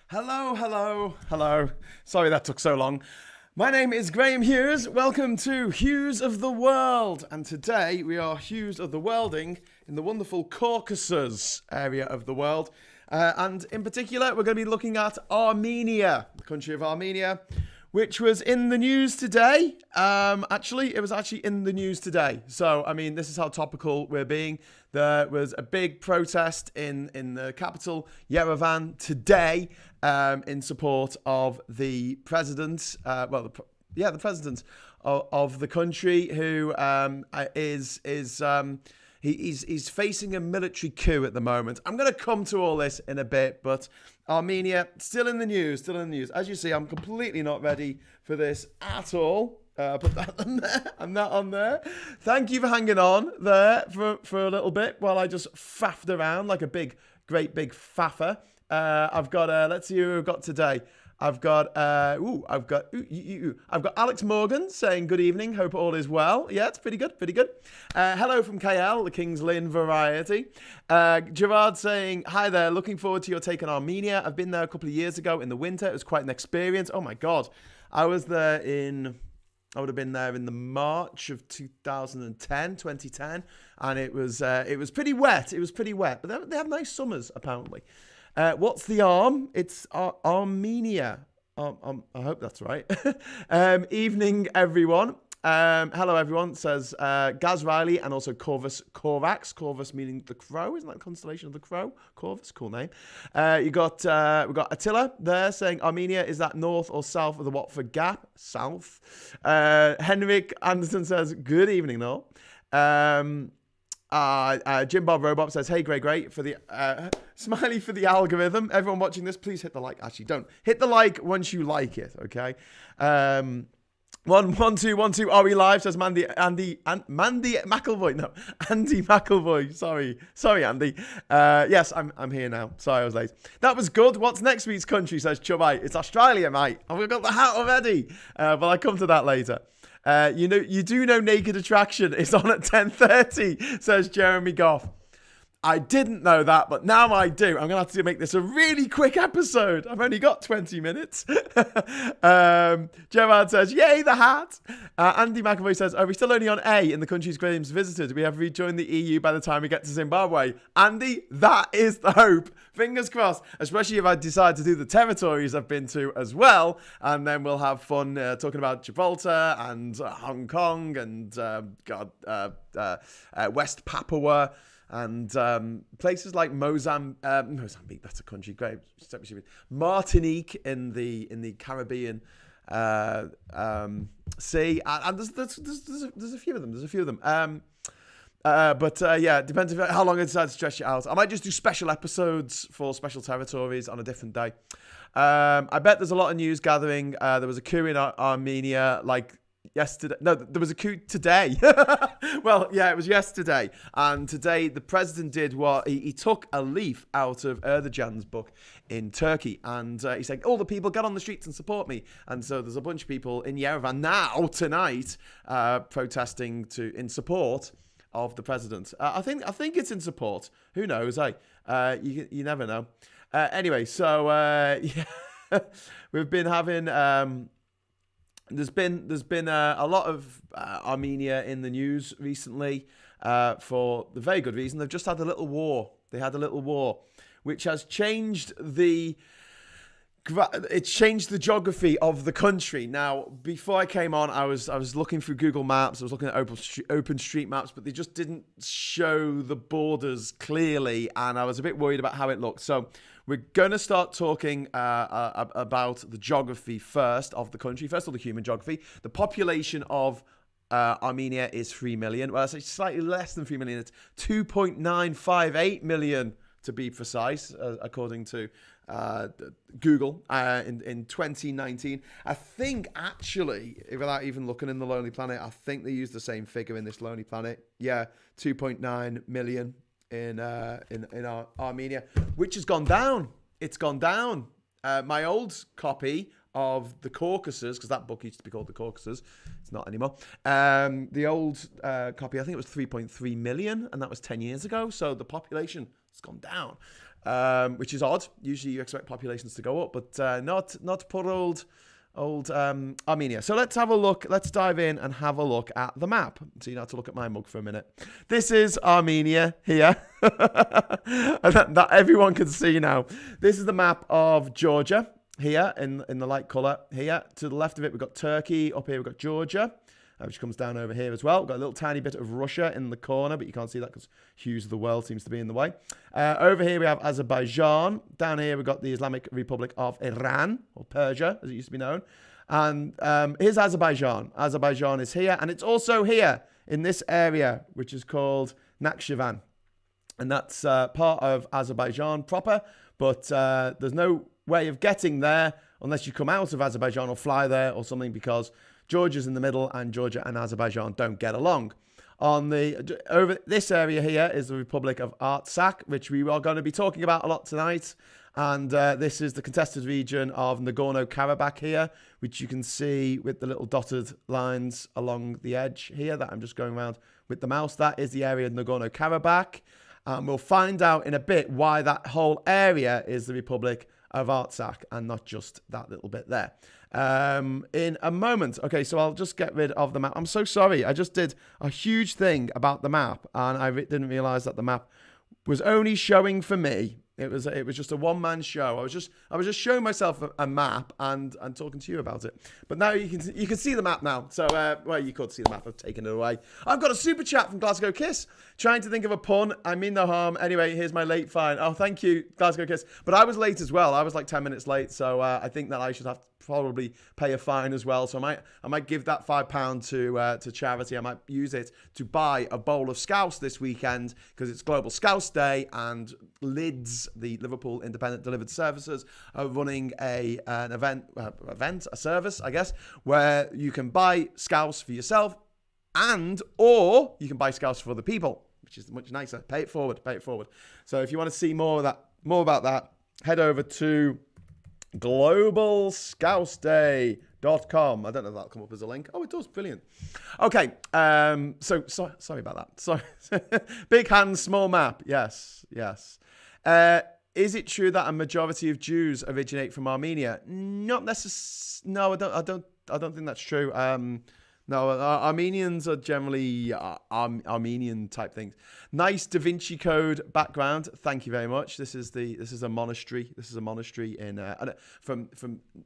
Hello. Sorry that took so long. My name is Graham Hughes. Welcome to Hughes of the World. And today we are Hughes of the Worlding in the wonderful Caucasus area of the world. And in particular, we're going to be looking at Armenia, the country of Armenia, which was in the news today. It was actually in the news today. So, I mean, this is how topical we're being. There was a big protest in the capital, Yerevan, today in support of the president, the president of the country, who he's facing a military coup at the moment. I'm going to come to all this in a bit, but Armenia, still in the news. As you see, I'm completely not ready for this at all. Put that on there and that on there. Thank you for hanging on there for a little bit while I just faffed around like a great big faffer. I've got, let's see who I've got today. I've got Alex Morgan saying good evening. Hope all is well. Yeah, it's pretty good. Hello from KL, the King's Lynn variety. Gerard saying hi there. Looking forward to your take on Armenia. I've been there a couple of years ago in the winter. It was quite an experience. Oh my God, I would have been there in the March of 2010, and it was pretty wet. But they have nice summers apparently. What's the arm? It's Armenia. I hope that's right. Evening, everyone. Hello, everyone, says Gaz Riley and also Corvus Corax. Corvus meaning the crow. Isn't that the constellation of the crow? Corvus, cool name. We've got Attila there saying Armenia, is that north or south of the Watford Gap? South. Henrik Anderson says good evening, though. Jim Bob Robot says, hey, great for the smiley for the algorithm. Everyone watching this, please hit the like. Actually, don't hit the like once you like it, okay? 1 2 1 2. Are we live? Says Mandy McElvoy. No, Andy McElvoy. Sorry, Andy. Yes, I'm here now. Sorry, I was late. That was good. What's next week's country? Says Chubby. It's Australia, mate. I've got the hat already. But I'll come to that later. You do know Naked Attraction is on at 10:30, says Jeremy Goff. I didn't know that, but now I do. I'm going to have to make this a really quick episode. I've only got 20 minutes. Gerard says, yay, the hat. Andy McAvoy says, are we still only on A in the countries Graham's visited? We have rejoined the EU by the time we get to Zimbabwe. Andy, that is the hope. Fingers crossed, especially if I decide to do the territories I've been to as well. And then we'll have fun talking about Gibraltar and Hong Kong and West Papua. And places like Mozambique, that's a country, great. Martinique in the Caribbean Sea, and there's a few of them. Yeah, it depends how long I decide to stretch it out. I might just do special episodes for special territories on a different day. I bet there's a lot of news gathering. There was a coup in Armenia, yesterday. No, there was a coup today. Well, yeah, it was yesterday. And today the president did what? He took a leaf out of Erdogan's book in Turkey. And he said, all the people get on the streets and support me. And so there's a bunch of people in Yerevan now, tonight, protesting in support of the president. I think it's in support. Who knows, eh? You never know. Anyway, so, yeah, we've been having... There's been a lot of Armenia in the news recently for the very good reason. They've just had a little war. They had a little war, which has changed the geography of the country. Now, before I came on, I was looking through Google Maps. I was looking at OpenStreetMaps, but they just didn't show the borders clearly, and I was a bit worried about how it looked. So we're going to start talking about the geography first of the country. First of all, the human geography. The population of Armenia is 3 million. Well, it's slightly less than 3 million. It's 2.958 million to be precise, according to Google in 2019. I think, actually, without even looking in the Lonely Planet, I think they used the same figure in this Lonely Planet. Yeah, 2.9 million in Armenia, which has gone down. It's gone down. My old copy of the Caucasus, because that book used to be called the Caucasus, it's not anymore. The old copy, I think it was 3.3 million, and that was 10 years ago. So the population has gone down. which is odd. Usually you expect populations to go up, but not poor old Armenia. So let's have a look. Let's dive in and have a look at the map. So you have to look at my mug for a minute. This is Armenia here. that everyone can see now. This is the map of Georgia here in the light colour here. To the left of it, we've got Turkey. Up here, we've got Georgia, which comes down over here as well. We've got a little tiny bit of Russia in the corner, but you can't see that because Hughes of the world seems to be in the way. Over here, we have Azerbaijan. Down here, we've got the Islamic Republic of Iran, or Persia, as it used to be known. And here's Azerbaijan. Azerbaijan is here, and it's also here in this area, which is called Nakhchivan. And that's part of Azerbaijan proper, but there's no way of getting there unless you come out of Azerbaijan or fly there or something, because Georgia's in the middle and Georgia and Azerbaijan don't get along. Over this area here is the Republic of Artsakh, which we are going to be talking about a lot tonight. And this is the contested region of Nagorno-Karabakh here, which you can see with the little dotted lines along the edge here that I'm just going around with the mouse. That is the area of Nagorno-Karabakh. We'll find out in a bit why that whole area is the Republic of Artsakh and not just that little bit there. In a moment. Okay, so I'll just get rid of the map. I'm so sorry. I just did a huge thing about the map, and I didn't realize that the map was only showing for me. It was just a one-man show. I was just showing myself a map and talking to you about it. But now you can see the map now. So well, you could see the map. I've taken it away. I've got a super chat from Glasgow Kiss. Trying to think of a pun. I mean no harm. Anyway, here's my late fine. Oh, thank you, Glasgow Kiss. But I was late as well. I was like 10 minutes late. So I think that I should have to probably pay a fine as well. So I might give that £5 to charity. I might use it to buy a bowl of scouse this weekend because it's Global Scouse Day, and Lids, the Liverpool Independent Delivered Services, are running a service, I guess, where you can buy scouse for yourself or you can buy scouse for other people, which is much nicer. Pay it forward. So if you want to see more about that, head over to globalscouseday.com. I don't know if that'll come up as a link. Oh, it does. Brilliant. Okay. So sorry about that. Sorry. Big hands, small map. Yes. Is it true that a majority of Jews originate from Armenia? Not necessarily. No, I don't think that's true. No, Armenians are generally Armenian type things. Nice Da Vinci Code background. Thank you very much. This is a monastery. This is a monastery in from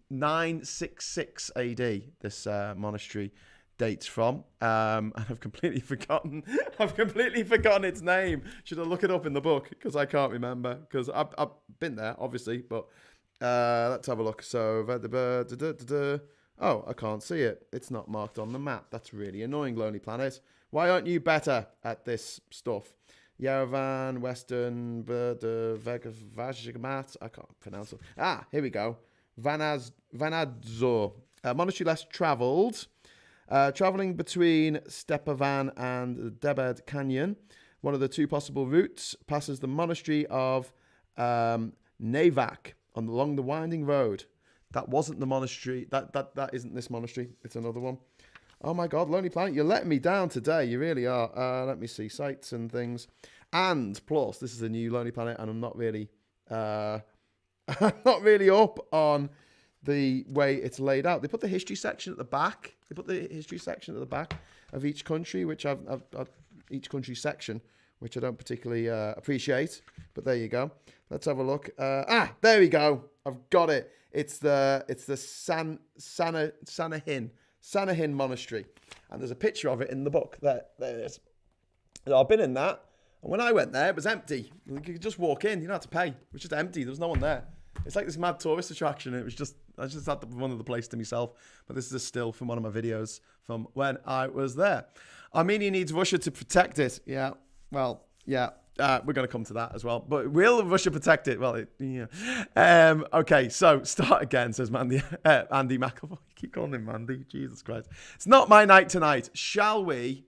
966 AD. This monastery dates from. And I've completely forgotten its name. Should I look it up in the book? Because I can't remember. Because I've been there, obviously. But let's have a look. So. Oh, I can't see it. It's not marked on the map. That's really annoying, Lonely Planet. Why aren't you better at this stuff? Yerevan, Western, Vajigmat. I can't pronounce it. Ah, here we go. Vanadzor. Monastery less travelled. Travelling between Stepavan and the Debed Canyon. One of the two possible routes passes the monastery of Navak along the winding road. That wasn't the monastery. That isn't this monastery. It's another one. Oh my God, Lonely Planet, you're letting me down today. You really are. Let me see sites and things. And plus, this is a new Lonely Planet, and I'm not really up on the way it's laid out. They put the history section at the back. Of each country, which each country section, which I don't particularly appreciate. But there you go. Let's have a look. There we go. I've got it. It's the Sanahin Monastery, and there's a picture of it in the book. There it is. I've been in that, and when I went there, it was empty. You could just walk in. You don't have to pay. It was just empty. There was no one there. It's like this mad tourist attraction. I just had one of the place to myself. But this is a still from one of my videos from when I was there. Armenia needs Russia to protect it. Yeah. Well, yeah. We're going to come to that as well. But will Russia protect it? Well, yeah. Okay, so start again, says Andy McAvoy. Keep calling him Mandy. Jesus Christ. It's not my night tonight. Shall we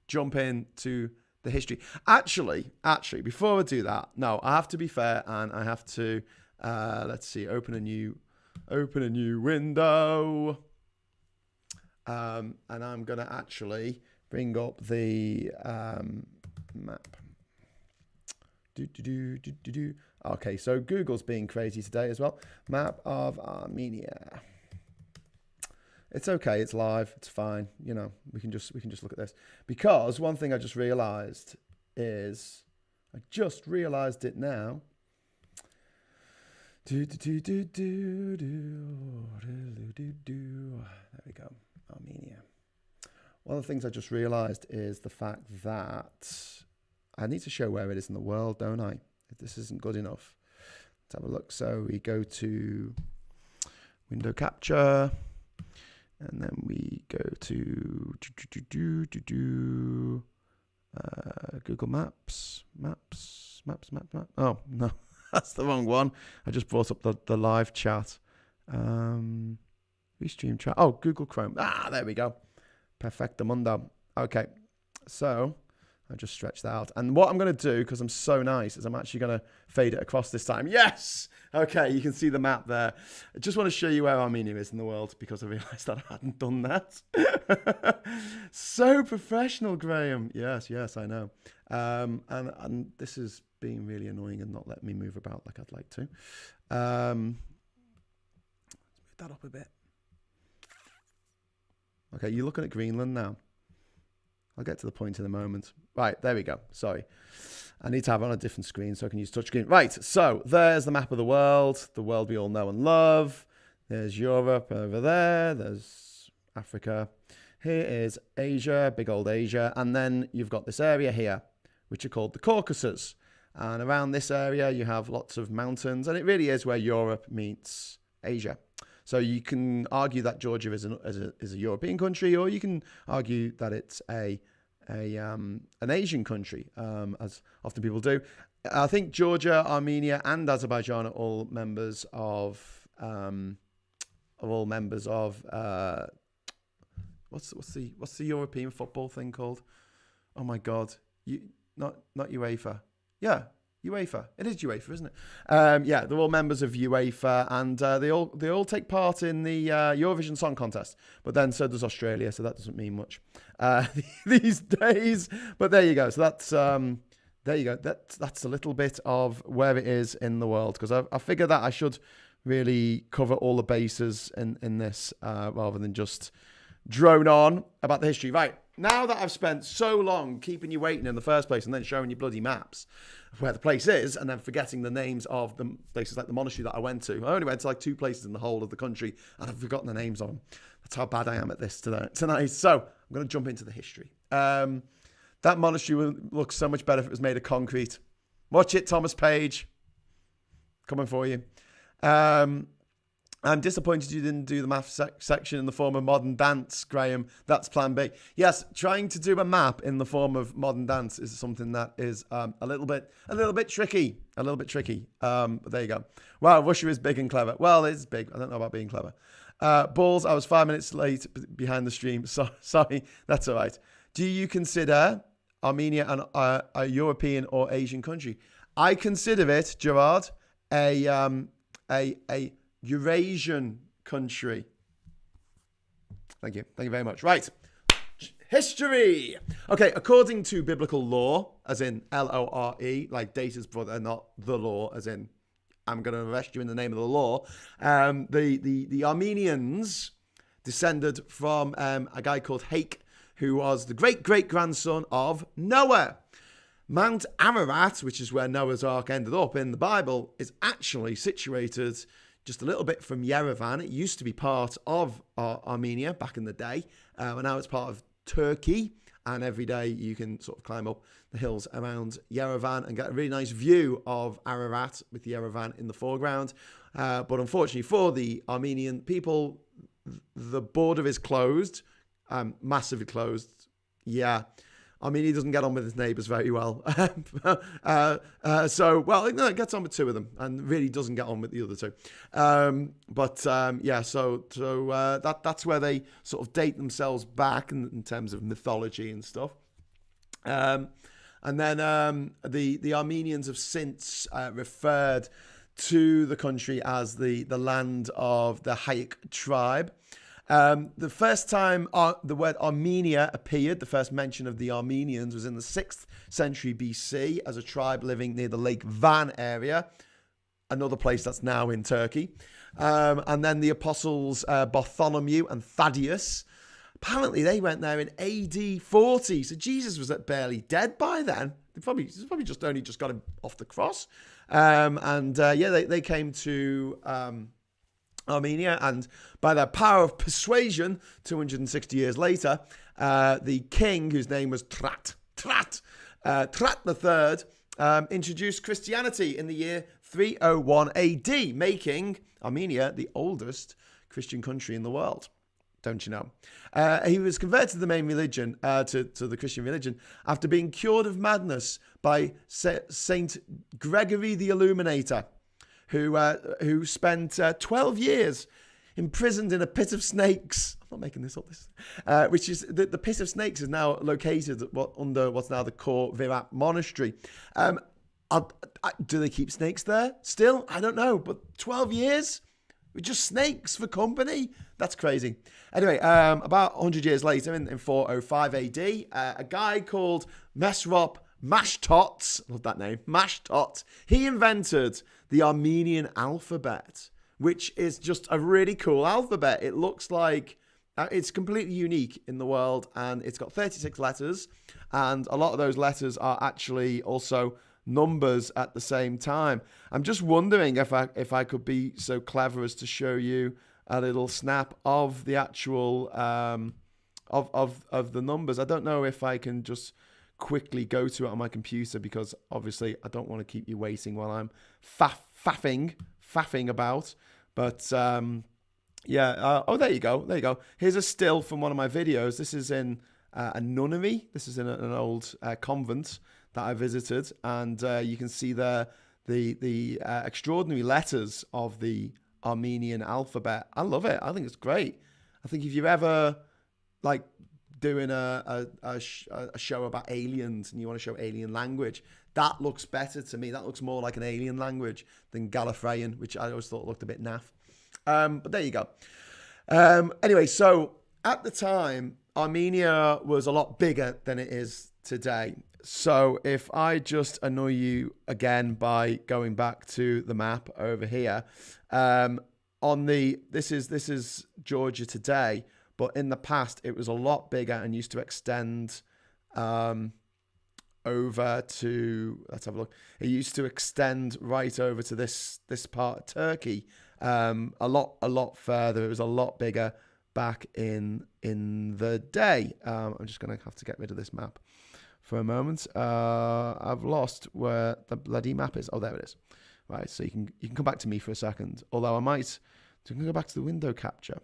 jump into the history? Actually, before I do that, no, I have to be fair, and I have to, let's see, open a new window. And I'm going to actually bring up the map. Okay, so Google's being crazy today as well. Map of Armenia. It's okay. It's live. It's fine. You know, we can just look at this, because one thing I just realized is, I just realized it now. There we go. Armenia. One of the things I just realized is the fact that I need to show where it is in the world, don't I? If this isn't good enough. Let's have a look. So we go to window capture, and then we go to Google Maps. Oh, no, that's the wrong one. I just brought up the live chat. Restream chat. Oh, Google Chrome. There we go. Perfecto mundo. Okay, so I just stretched that out. And what I'm going to do, because I'm so nice, is I'm actually going to fade it across this time. Yes! Okay, you can see the map there. I just want to show you where Armenia is in the world, because I realised that I hadn't done that. So professional, Graham. Yes, I know. And this is being really annoying and not letting me move about like I'd like to. Let's move that up a bit. Okay, you're looking at Greenland now. I'll get to the point in a moment. Right, there we go. Sorry. I need to have it on a different screen so I can use touchscreen. Right, so there's the map of the world we all know and love. There's Europe over there. There's Africa. Here is Asia, big old Asia. And then you've got this area here, which are called the Caucasus. And around this area, you have lots of mountains. And it really is where Europe meets Asia. So you can argue that Georgia is a European country, or you can argue that it's an Asian country, as often people do. I think Georgia, Armenia, and Azerbaijan are all members of what's the European football thing called? Oh my God, not UEFA. Yeah. UEFA. It is UEFA, isn't it? Yeah, they're all members of UEFA, and they all take part in the Eurovision Song Contest. But then so does Australia, so that doesn't mean much these days. But there you go. So that's there you go. That's a little bit of where it is in the world, because I figure that I should really cover all the bases in this rather than just drone on about the history. Right. Now that I've spent so long keeping you waiting in the first place and then showing you bloody maps of where the place is, and then forgetting the names of the places like the monastery that I went to. I only went to like 2 places in the whole of the country, and I've forgotten the names of them. That's how bad I am at this tonight. So I'm going to jump into the history. That monastery would look so much better if it was made of concrete. Watch it, Thomas Page. Coming for you. I'm disappointed you didn't do the math section in the form of modern dance, Graham. That's plan B. Yes, trying to do a map in the form of modern dance is something that is a little bit tricky. But there you go. Wow, Russia is big and clever. Well, it's big. I don't know about being clever. Balls, I was 5 minutes late behind the stream. Sorry, that's all right. Do you consider Armenia a European or Asian country? I consider it, Gerard, a Eurasian country. Thank you very much. Right, history. Okay, according to biblical law, as in Lore, like Data's brother, not the law, as in I'm going to arrest you in the name of the law. The Armenians descended from a guy called Hake, who was the great-great-grandson of Noah. Mount Ararat, which is where Noah's Ark ended up in the Bible, is actually situated just a little bit from Yerevan. It used to be part of Armenia back in the day, and now it's part of Turkey. And every day you can sort of climb up the hills around Yerevan and get a really nice view of Ararat with Yerevan in the foreground. But unfortunately for the Armenian people, the border is closed, massively closed. Yeah. Armenia doesn't get on with its neighbours very well. It gets on with 2 of them and really doesn't get on with the other 2. That's where they sort of date themselves back in terms of mythology and stuff. And then the Armenians have since referred to the country as the land of the Hayek tribe. The first time the word Armenia appeared, the first mention of the Armenians was in the 6th century BC as a tribe living near the Lake Van area, another place that's now in Turkey. And then the apostles Bartholomew and Thaddeus, apparently they went there in AD 40. So Jesus was barely dead by then. They probably just got him off the cross. They came to Armenia, and by their power of persuasion, 260 years later, the king, whose name was Trat III, introduced Christianity in the year 301 AD, making Armenia the oldest Christian country in the world. Don't you know? He was converted to the main religion, to the Christian religion, after being cured of madness by Saint Gregory the Illuminator, who spent 12 years imprisoned in a pit of snakes. I'm not making this up. Which is the pit of snakes is now located under what's now the Kor Virat monastery. Do they keep snakes there still? I don't know. But 12 years with just snakes for company? That's crazy. Anyway, about 100 years later, in 405 AD, a guy called Mesrop Mashtot, love that name, Mashtot, he invented the Armenian alphabet, which is just a really cool alphabet. It looks like it's completely unique in the world, and it's got 36 letters, and a lot of those letters are actually also numbers at the same time. I'm just wondering if I could be so clever as to show you a little snap of the actual of the numbers. I don't know if I can just quickly go to it on my computer, because obviously I don't want to keep you waiting while I'm faffing about. But there you go. Here's a still from one of my videos. This is in a nunnery. This is in an old convent that I visited, and you can see there the extraordinary letters of the Armenian alphabet. I love it. I think it's great. I think if you're ever like doing a show about aliens and you want to show alien language, that looks better to me. That looks more like an alien language than Gallifreyan, which I always thought looked a bit naff. But there you go. Anyway, so at the time, Armenia was a lot bigger than it is today. So if I just annoy you again by going back to the map over here, this is Georgia today, but in the past it was a lot bigger and used to extend over to, let's have a look. It used to extend right over to this part of Turkey, a lot further. It was a lot bigger back in the day. I'm just going to have to get rid of this map for a moment. I've lost where the bloody map is. Oh, there it is. Right, so you can come back to me for a second. Although I can go back to the window capture.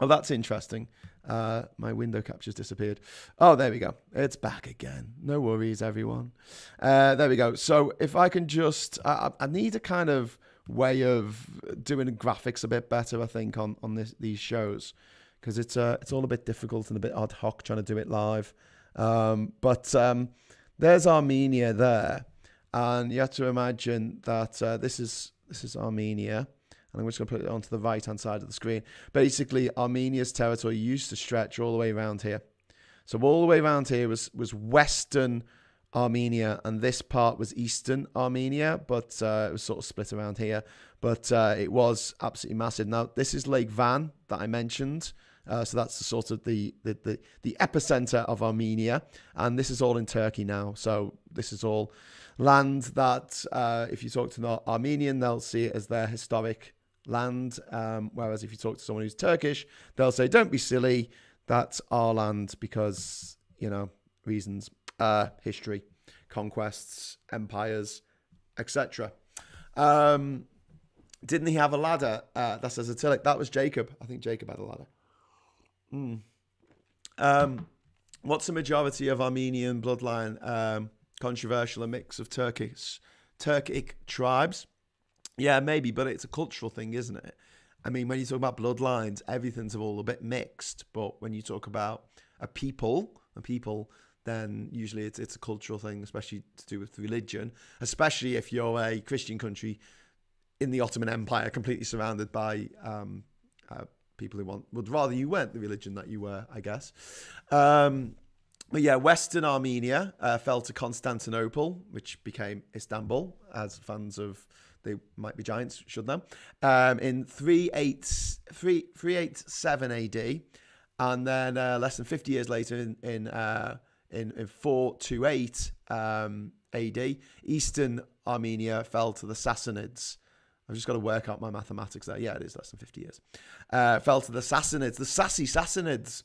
Oh, that's interesting. My window capture's disappeared. Oh, there we go. It's back again. No worries, everyone. There we go. So if I can just, I need a kind of way of doing graphics a bit better, I think, on these shows, because it's all a bit difficult and a bit ad hoc trying to do it live. But there's Armenia there, and you have to imagine that this is Armenia. And I'm just going to put it onto the right-hand side of the screen. Basically, Armenia's territory used to stretch all the way around here. So all the way around here was Western Armenia, and this part was Eastern Armenia, but it was sort of split around here. But it was absolutely massive. Now, this is Lake Van that I mentioned. So that's the sort of the epicenter of Armenia. And this is all in Turkey now. So this is all land that, if you talk to an Armenian, they'll see it as their historic land, whereas if you talk to someone who's Turkish, they'll say, don't be silly, that's our land, because, reasons, history, conquests, empires, etc. Didn't he have a ladder? That's esoteric. That was Jacob. I think Jacob had a ladder. What's the majority of Armenian bloodline? Controversial, a mix of Turkic tribes. Yeah, maybe, but it's a cultural thing, isn't it? I mean, when you talk about bloodlines, everything's all a bit mixed. But when you talk about a people, then usually it's a cultural thing, especially to do with religion, especially if you're a Christian country in the Ottoman Empire, completely surrounded by people who would rather you weren't the religion that you were, I guess. But yeah, Western Armenia fell to Constantinople, which became Istanbul, as fans of They Might Be Giants should know, in 387 AD. And then less than 50 years later, in 428 AD, Eastern Armenia fell to the Sassanids. I've just got to work out my mathematics there. Yeah, it is less than 50 years. Fell to the Sassanids, the sassy Sassanids.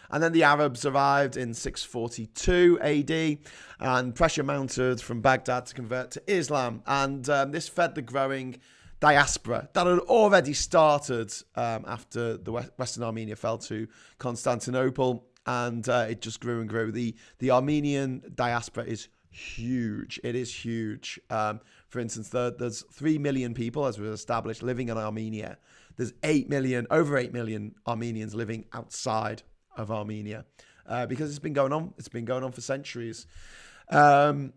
And then the Arabs arrived in 642 AD, and pressure mounted from Baghdad to convert to Islam. And this fed the growing diaspora that had already started after the Western Armenia fell to Constantinople, and it just grew and grew. The Armenian diaspora is huge. It is huge. For instance, there's 3 million people, as was established, living in Armenia. There's over 8 million Armenians living outside of Armenia, because it's been going on. It's been going on for centuries. In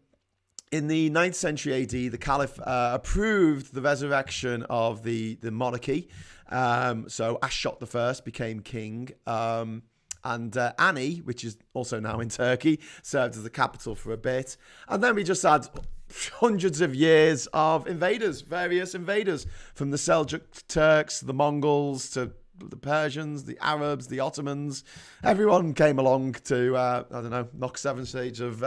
the 9th century AD, the Caliph approved the resurrection of the monarchy. So Ashot I became king. And Ani, which is also now in Turkey, served as the capital for a bit. And then we just had hundreds of years of various invaders, from the Seljuk Turks, the Mongols, to the Persians, the Arabs, the Ottomans. Everyone came along to, knock 7 stages of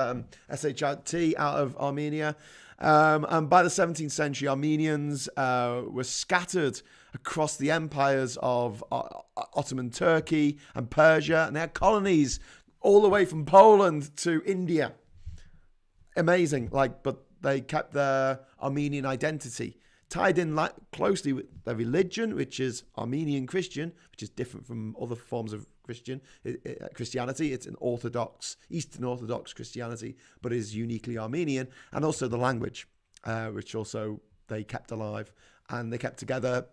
SHIT out of Armenia. And by the 17th century, Armenians were scattered across the empires of Ottoman Turkey and Persia, and they had colonies all the way from Poland to India. Amazing, but they kept their Armenian identity tied in closely with their religion, which is Armenian Christian, which is different from other forms of Christianity. It's an Eastern Orthodox Christianity, but is uniquely Armenian, and also the language, which also they kept alive, and they kept together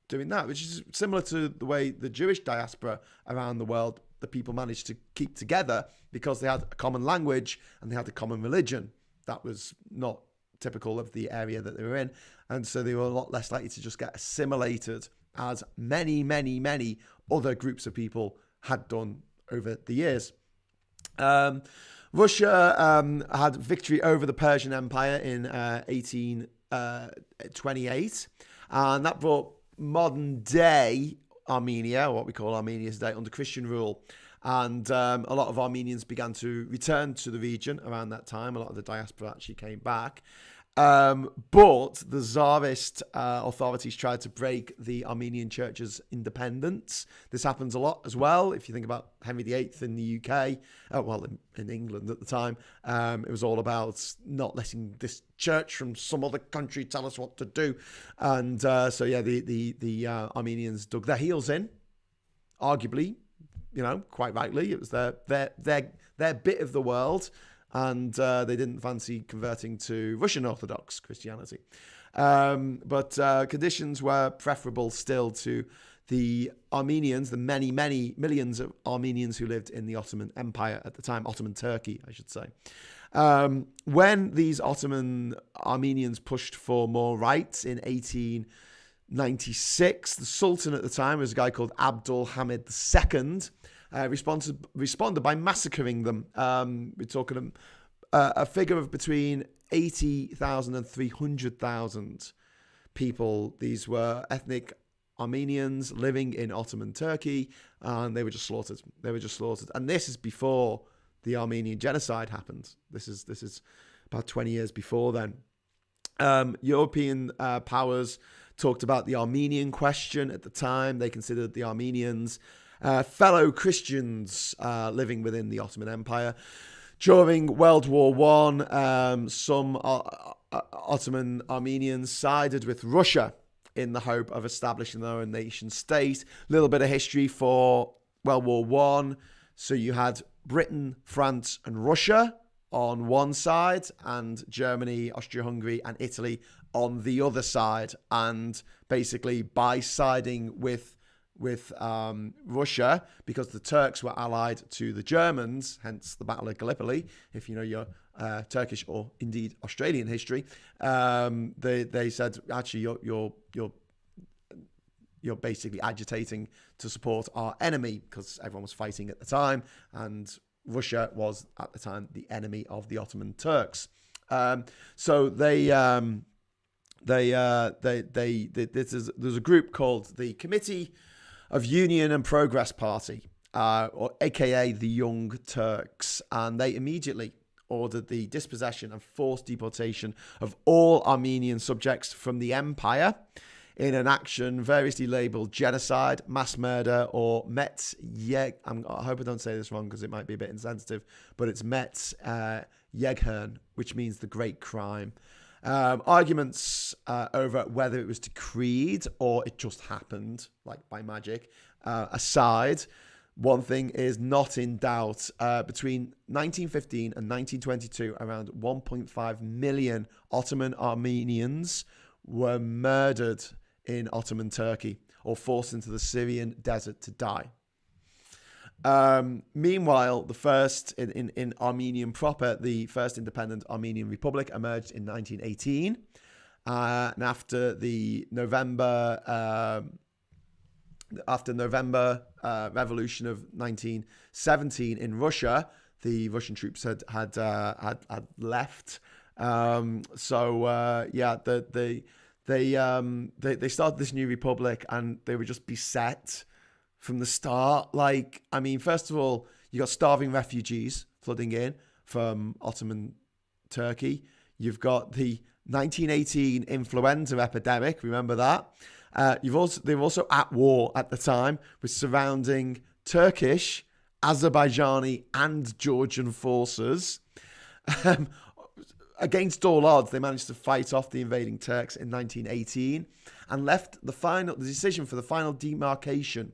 doing that, which is similar to the way the Jewish diaspora around the world, the people managed to keep together because they had a common language and they had a common religion. That was not typical of the area that they were in, and so they were a lot less likely to just get assimilated as many, many, many other groups of people had done over the years. Russia had victory over the Persian Empire in 1828, and that brought modern day Armenia, or what we call Armenia today, under Christian rule. And a lot of Armenians began to return to the region around that time. A lot of the diaspora actually came back. But the Tsarist authorities tried to break the Armenian church's independence. This happens a lot as well. If you think about Henry VIII in the UK, in England at the time, it was all about not letting this church from some other country tell us what to do. And the Armenians dug their heels in, arguably, quite rightly. It was their bit of the world. And they didn't fancy converting to Russian Orthodox Christianity. But conditions were preferable still to the Armenians, the many, many millions of Armenians who lived in the Ottoman Empire at the time, Ottoman Turkey, I should say. When these Ottoman Armenians pushed for more rights in 1896, the Sultan at the time was a guy called Abdul Hamid II, responded by massacring them. We're talking a figure of between 80,000 and 300,000 people. These were ethnic Armenians living in Ottoman Turkey, and they were just slaughtered. And this is before the Armenian Genocide happened. This is about 20 years before then. European powers talked about the Armenian question at the time. They considered the Armenians fellow Christians living within the Ottoman Empire. During World War I, some Ottoman Armenians sided with Russia in the hope of establishing their own nation state. A little bit of history for World War I. So you had Britain, France, and Russia on one side, and Germany, Austria-Hungary, and Italy on the other side. And basically, by siding with Russia, because the Turks were allied to the Germans, hence the Battle of Gallipoli, if you know your Turkish or indeed Australian history, they said, actually, you're basically agitating to support our enemy, because everyone was fighting at the time, and Russia was at the time the enemy of the Ottoman Turks. So there's a group called the Committee of Union and Progress Party, or AKA the Young Turks, and they immediately ordered the dispossession and forced deportation of all Armenian subjects from the empire in an action variously labelled genocide, mass murder, or Metz Yeg. I hope I don't say this wrong because it might be a bit insensitive, but it's Metz Yeghern, which means the great crime. Arguments over whether it was decreed or it just happened, like by magic, aside, one thing is not in doubt. Between 1915 and 1922, around 1.5 million Ottoman Armenians were murdered in Ottoman Turkey or forced into the Syrian desert to die. Meanwhile, the first in Armenian proper, the first independent Armenian Republic emerged in 1918. And after the November Revolution of 1917 in Russia, the Russian troops had left. They started this new republic, and they were just beset from the start. Like, I mean, first of all, you got starving refugees flooding in from Ottoman Turkey. You've got the 1918 influenza epidemic. Remember that? They were also at war at the time with surrounding Turkish, Azerbaijani, and Georgian forces. Against all odds, they managed to fight off the invading Turks in 1918 and left the decision for the final demarcation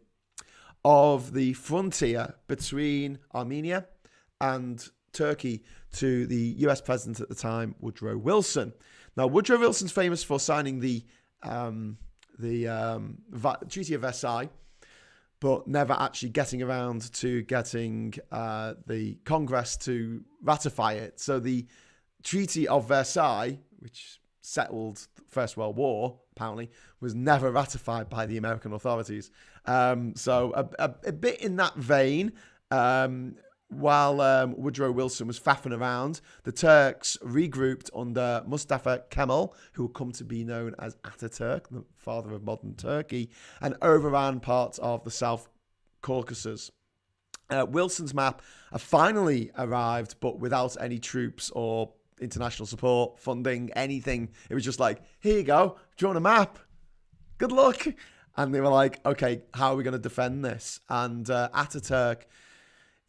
of the frontier between Armenia and Turkey to the US president at the time, Woodrow Wilson. Now, Woodrow Wilson's famous for signing the Treaty of Versailles, but never actually getting around to getting the Congress to ratify it. So the Treaty of Versailles, which settled the First World War, apparently, was never ratified by the American authorities. So a bit in that vein, while Woodrow Wilson was faffing around, the Turks regrouped under Mustafa Kemal, who would come to be known as Ataturk, the father of modern Turkey, and overran parts of the South Caucasus. Wilson's map finally arrived, but without any troops or international support, funding, anything. It was just like, here you go, do you want a map? Good luck. And they were like, okay, how are we going to defend this? And Ataturk,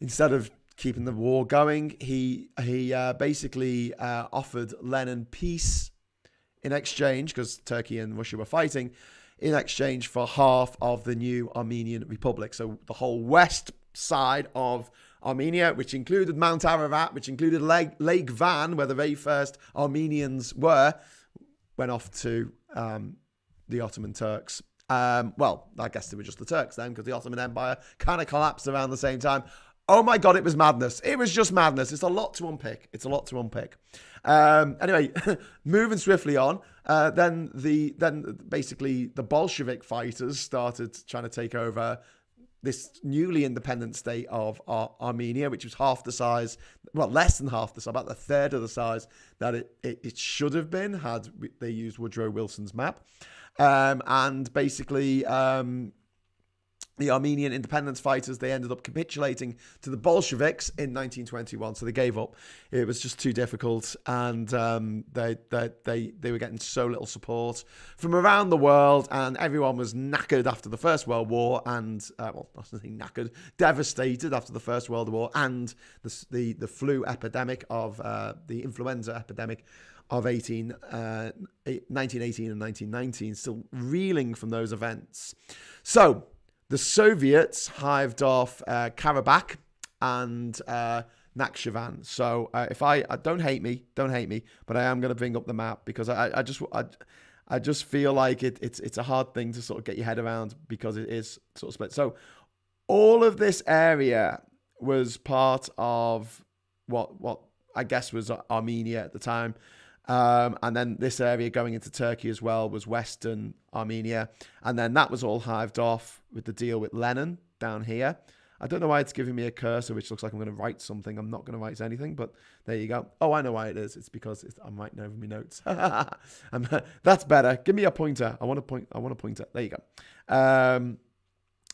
instead of keeping the war going, he basically offered Lenin peace in exchange, because Turkey and Russia were fighting, in exchange for half of the new Armenian Republic. So the whole west side of Armenia, which included Mount Ararat, which included Lake Van, where the very first Armenians were, went off to the Ottoman Turks. Well, I guess they were just the Turks then, because the Ottoman Empire kind of collapsed around the same time. Oh my God, it was madness. It was just madness. It's a lot to unpick. Anyway, moving swiftly on, then basically the Bolshevik fighters started trying to take over this newly independent state of Armenia, which was half the size, well, less than half the size, about a third of the size that it should have been had they used Woodrow Wilson's map. And basically, the Armenian independence fighters, they ended up capitulating to the Bolsheviks in 1921. So they gave up. It was just too difficult. And they were getting so little support from around the world. And everyone was knackered after the First World War. And, well, not necessarily knackered, devastated after the First World War. And the flu epidemic of the influenza epidemic of 1918 and 1919, still reeling from those events. So the Soviets hived off Karabakh and Nakhchivan. So if I don't hate me, but I am going to bring up the map because I just feel like it's a hard thing to sort of get your head around because it is sort of split. So all of this area was part of what I guess was Armenia at the time. And then this area going into Turkey as well was Western Armenia. And then that was all hived off with the deal with Lenin down here. I don't know why it's giving me a cursor, which looks like I'm going to write something. I'm not going to write anything, but there you go. Oh, I know why it is. It's because I'm writing over my notes. That's better. Give me a pointer. I want a pointer. There you go.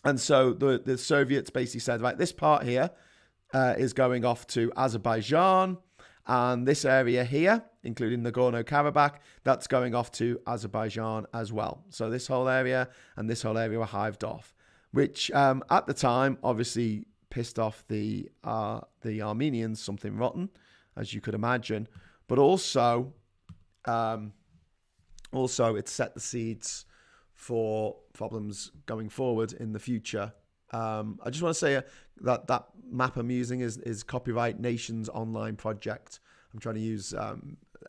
And so the Soviets basically said, right, this part here is going off to Azerbaijan, and this area here, including Nagorno-Karabakh, that's going off to Azerbaijan as well. So this whole area and this whole area were hived off, which at the time obviously pissed off the Armenians something rotten, as you could imagine. But also it set the seeds for problems going forward in the future. I just want to say that map I'm using is copyright Nations Online project. I'm trying to use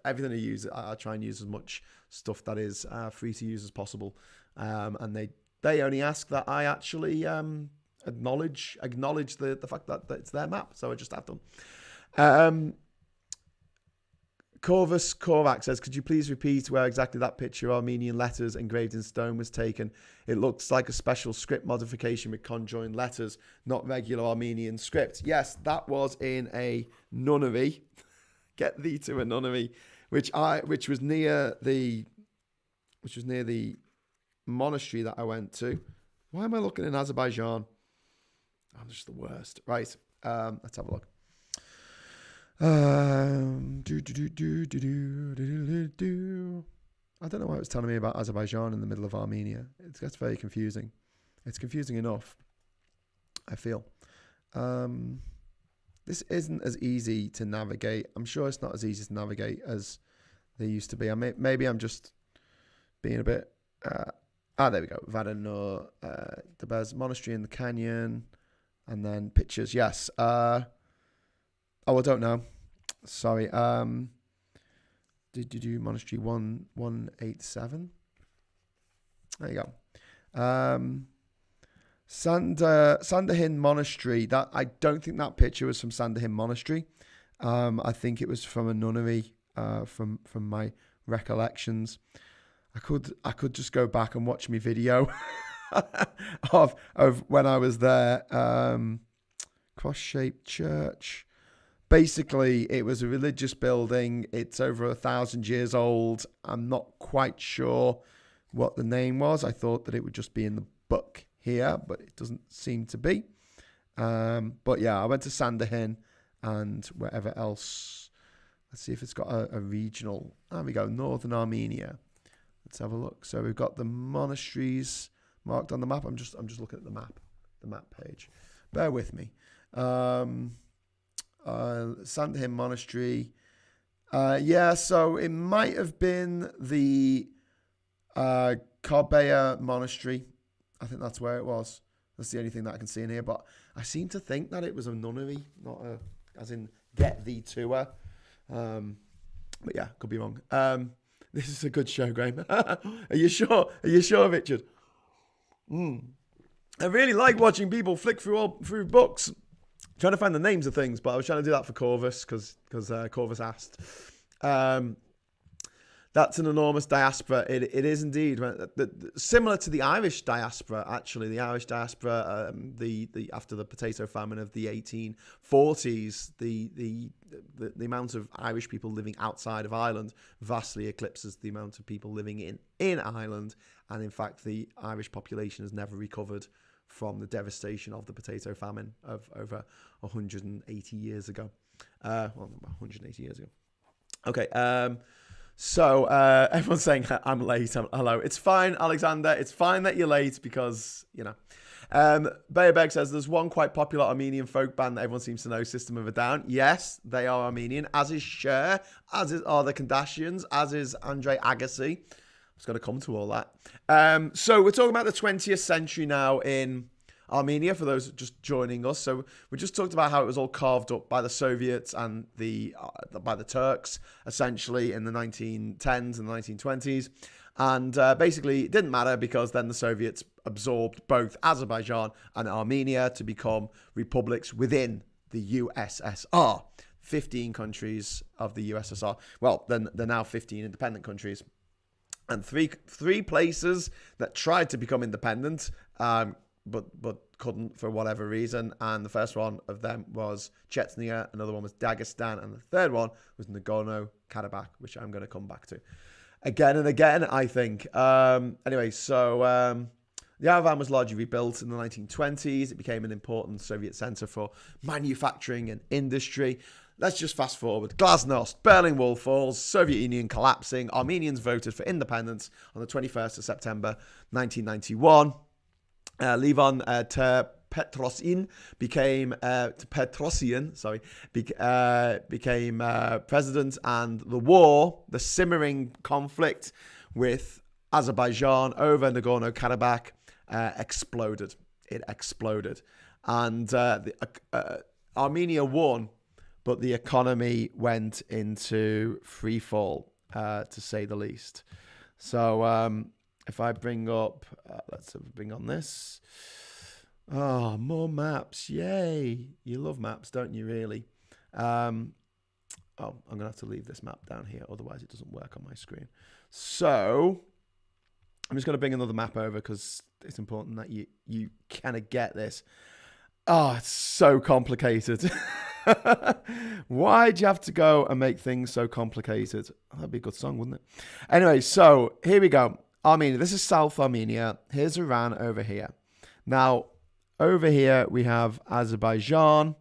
everything I use. I try and use as much stuff that is free to use as possible. And they only ask that I actually acknowledge the fact that it's their map. So I just have them. Corvus Korak says, could you please repeat where exactly that picture of Armenian letters engraved in stone was taken? It looks like a special script modification with conjoined letters, not regular Armenian script. Yes, that was in a nunnery. Get thee to a nunnery, which was near the monastery that I went to. Why am I looking in Azerbaijan? I'm just the worst. Right, let's have a look. I don't know why it was telling me about Azerbaijan in the middle of Armenia. It gets very confusing. It's confusing enough, I feel. This isn't as easy to navigate. I'm sure it's not as easy to navigate as they used to be. Maybe I'm just being a bit... there we go. Vadanur, the Bez Monastery in the canyon, and then pictures. Yes. I don't know. Sorry. Monastery 187. There you go. Sandahin Monastery. That I don't think that picture was from Sandahin Monastery. I think it was from a nunnery. From my recollections, I could just go back and watch my video of when I was there. Cross-shaped church. Basically, it was a religious building. It's over 1,000 years old. I'm not quite sure what the name was. I thought that it would just be in the book here, but it doesn't seem to be. But yeah, I went to Sandahin and wherever else. Let's see if it's got a regional. There we go, Northern Armenia. Let's have a look. So we've got the monasteries marked on the map. I'm just looking at the map page. Bear with me. Sandahin Monastery. So it might have been the Korbeya Monastery. I think that's where it was. That's the only thing that I can see in here. But I seem to think that it was a nunnery, not as in get thee to her. But yeah, could be wrong. This is a good show, Graham. Are you sure? Are you sure, Richard? I really like watching people flick through books, trying to find the names of things. But I was trying to do that for Corvus because Corvus asked. That's an enormous diaspora. It is indeed similar to the Irish diaspora. Actually, the Irish diaspora, after the potato famine of the 1840s, the amount of Irish people living outside of Ireland vastly eclipses the amount of people living in Ireland. And in fact, the Irish population has never recovered from the devastation of the potato famine of over 180 years ago. 180 years ago. Okay. So everyone's saying I'm late. Hello. It's fine, Alexander. It's fine that you're late because, you know. Bayabeg says there's one quite popular Armenian folk band that everyone seems to know, System of a Down. Yes, they are Armenian, as is Cher, as are the Kardashians, as is Andre Agassi. I was going to come to all that. So we're talking about the 20th century now in Armenia, for those just joining us. So we just talked about how it was all carved up by the Soviets and by the Turks, essentially, in the 1910s and the 1920s. And basically, it didn't matter because then the Soviets absorbed both Azerbaijan and Armenia to become republics within the USSR. 15 countries of the USSR. Well, then they're now 15 independent countries. And three places that tried to become independent, but couldn't for whatever reason. And the first one of them was Chechnya, another one was Dagestan, and the third one was Nagorno-Karabakh, which I'm going to come back to again and again, I think. Anyway, so the Yerevan was largely rebuilt in the 1920s. It became an important Soviet center for manufacturing and industry. Let's just fast forward. Glasnost, Berlin Wall falls, Soviet Union collapsing. Armenians voted for independence on the 21st of September 1991. Levon Petrosian became president, and the war, the simmering conflict with Azerbaijan over Nagorno-Karabakh exploded. It exploded, and Armenia won, but the economy went into free fall, to say the least. So if I bring up, let's bring on this. Oh, more maps. Yay. You love maps, don't you, really? I'm going to have to leave this map down here. Otherwise, it doesn't work on my screen. So I'm just going to bring another map over because it's important that you kind of get this. Oh, it's so complicated. Why'd you have to go and make things so complicated? Oh, that'd be a good song, wouldn't it? Anyway, so here we go. Armenia. This is South Armenia. Here's Iran over here. Now, over here we have Azerbaijan.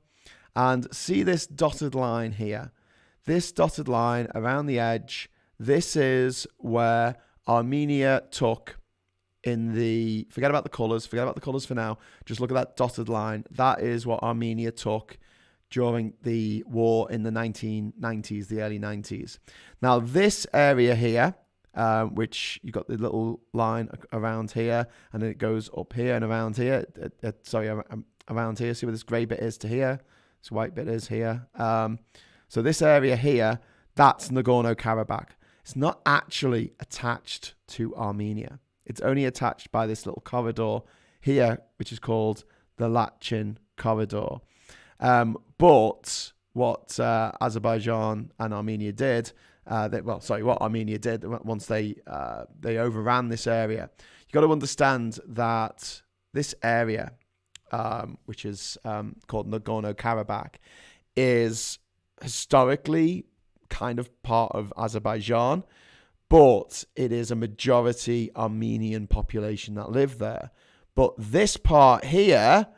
And see this dotted line here? This dotted line around the edge, this is where Armenia took in the... Forget about the colours for now. Just look at that dotted line. That is what Armenia took during the war in the 1990s, the early 90s. Now, this area here, which you got the little line around here, and then it goes up here and around here. Around here. See where this grey bit is to here? This white bit is here. So this area here, that's Nagorno-Karabakh. It's not actually attached to Armenia. It's only attached by this little corridor here, which is called the Lachin Corridor. But what Azerbaijan and Armenia did, what Armenia did once they overran this area, you got to understand that this area, which is called Nagorno-Karabakh, is historically kind of part of Azerbaijan, but it is a majority Armenian population that live there. But this part here,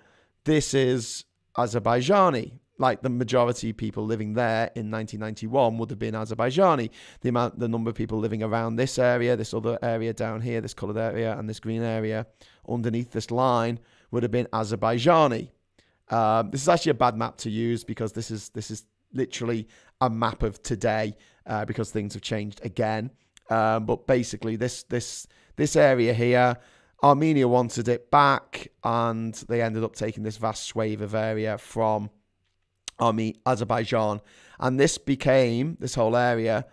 this is Azerbaijani. Like the majority of people living there in 1991 would have been Azerbaijani. The number of people living around this area, this other area down here, this coloured area and this green area underneath this line would have been Azerbaijani. This is actually a bad map to use because this is literally a map of today because things have changed again. But basically this area here, Armenia wanted it back, and they ended up taking this vast swathe of area from Azerbaijan, and this whole area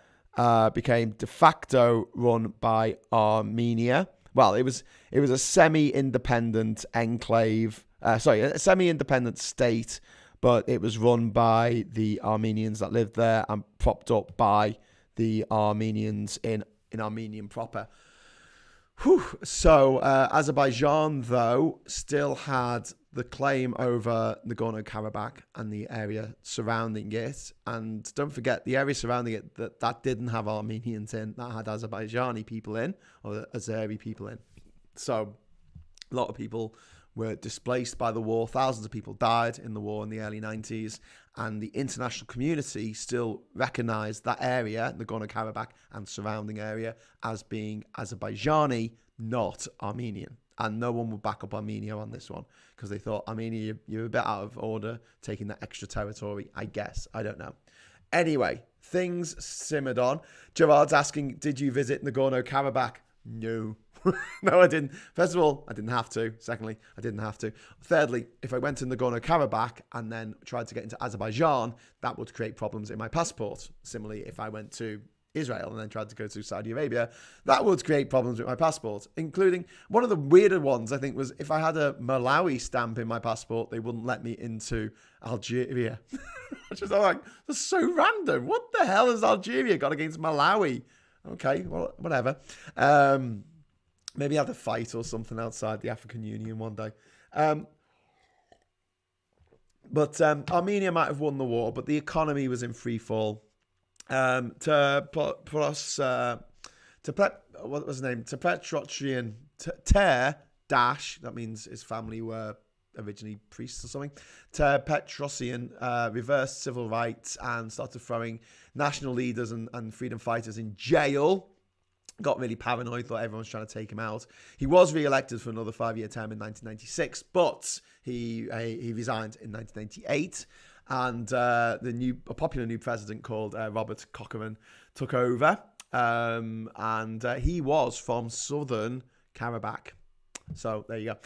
became de facto run by Armenia. Well, it was a semi-independent enclave, a semi-independent state, but it was run by the Armenians that lived there and propped up by the Armenians in Armenian proper. So Azerbaijan, though, still had the claim over Nagorno-Karabakh and the area surrounding it. And don't forget, the area surrounding it, that didn't have Armenians in, that had Azerbaijani people in, or Azeri people in. So a lot of people were displaced by the war. Thousands of people died in the war in the early 90s. And the international community still recognized that area, Nagorno-Karabakh and surrounding area, as being Azerbaijani, not Armenian. And no one would back up Armenia on this one because they thought, Armenia, you're a bit out of order taking that extra territory, I guess. I don't know. Anyway, things simmered on. Gerard's asking, did you visit Nagorno-Karabakh? No. No, I didn't. First of all, I didn't have to. Secondly, I didn't have to. Thirdly, if I went to Nagorno-Karabakh and then tried to get into Azerbaijan, that would create problems in my passport. Similarly, if I went to Israel and then tried to go to Saudi Arabia, that would create problems with my passport, including one of the weirder ones, I think, was if I had a Malawi stamp in my passport, they wouldn't let me into Algeria. Which is like, that's so random. What the hell has Algeria got against Malawi? Okay, well, whatever. Maybe have to fight or something outside the African Union one day. But Armenia might have won the war, but the economy was in free fall. What was his name? Petrosyan Dash, that means his family were originally priests or something. Petrosyan reversed civil rights and started throwing national leaders and freedom fighters in jail. Got really paranoid, thought everyone was trying to take him out. He was re-elected for another 5-year term in 1996, but he resigned in 1998. And a popular new president called Robert Cochrane took over. And he was from southern Karabakh. So there you go.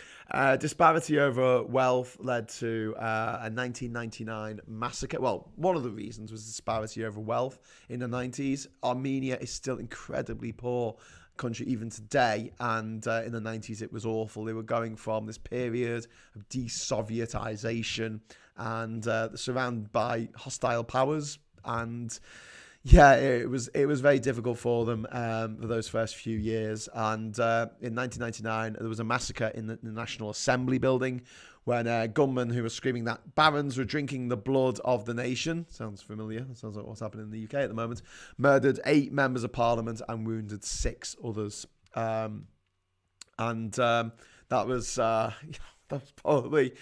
Disparity over wealth led to a 1999 massacre. Well, one of the reasons was disparity over wealth in the 90s. Armenia is still incredibly poor country even today, and in the 90s it was awful. They were going from this period of de-Sovietization and surrounded by hostile powers, and yeah, it was very difficult for them for those first few years. And in 1999, there was a massacre in the National Assembly building when gunmen who were screaming that barons were drinking the blood of the nation. Sounds familiar. That sounds like what's happening in the UK at the moment. Murdered 8 members of parliament and wounded 6 others. That was probably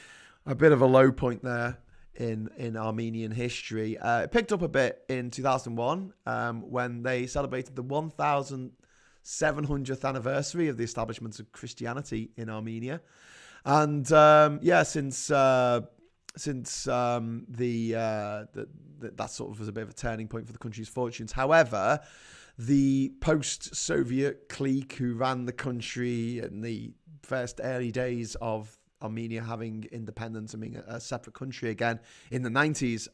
a bit of a low point there in Armenian history. It picked up a bit in 2001 when they celebrated the 1,700th anniversary of the establishment of Christianity in Armenia. And since that sort of was a bit of a turning point for the country's fortunes. However, the post-Soviet clique who ran the country in the first early days of Armenia having independence and being a separate country again in the 90s,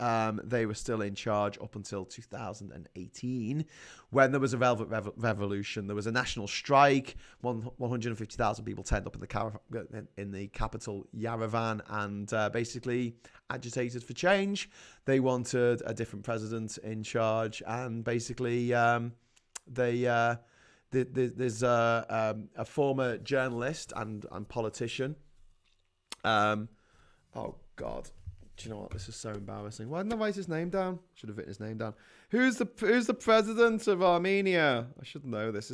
they were still in charge up until 2018 when there was a velvet revolution. There was a national strike. 150,000 people turned up in the capital Yerevan and basically agitated for change. They wanted a different president in charge, and basically there's a former journalist and politician. Oh God, do you know what? This is so embarrassing. Why didn't I write his name down? Should have written his name down. Who's the president of Armenia? I should know this.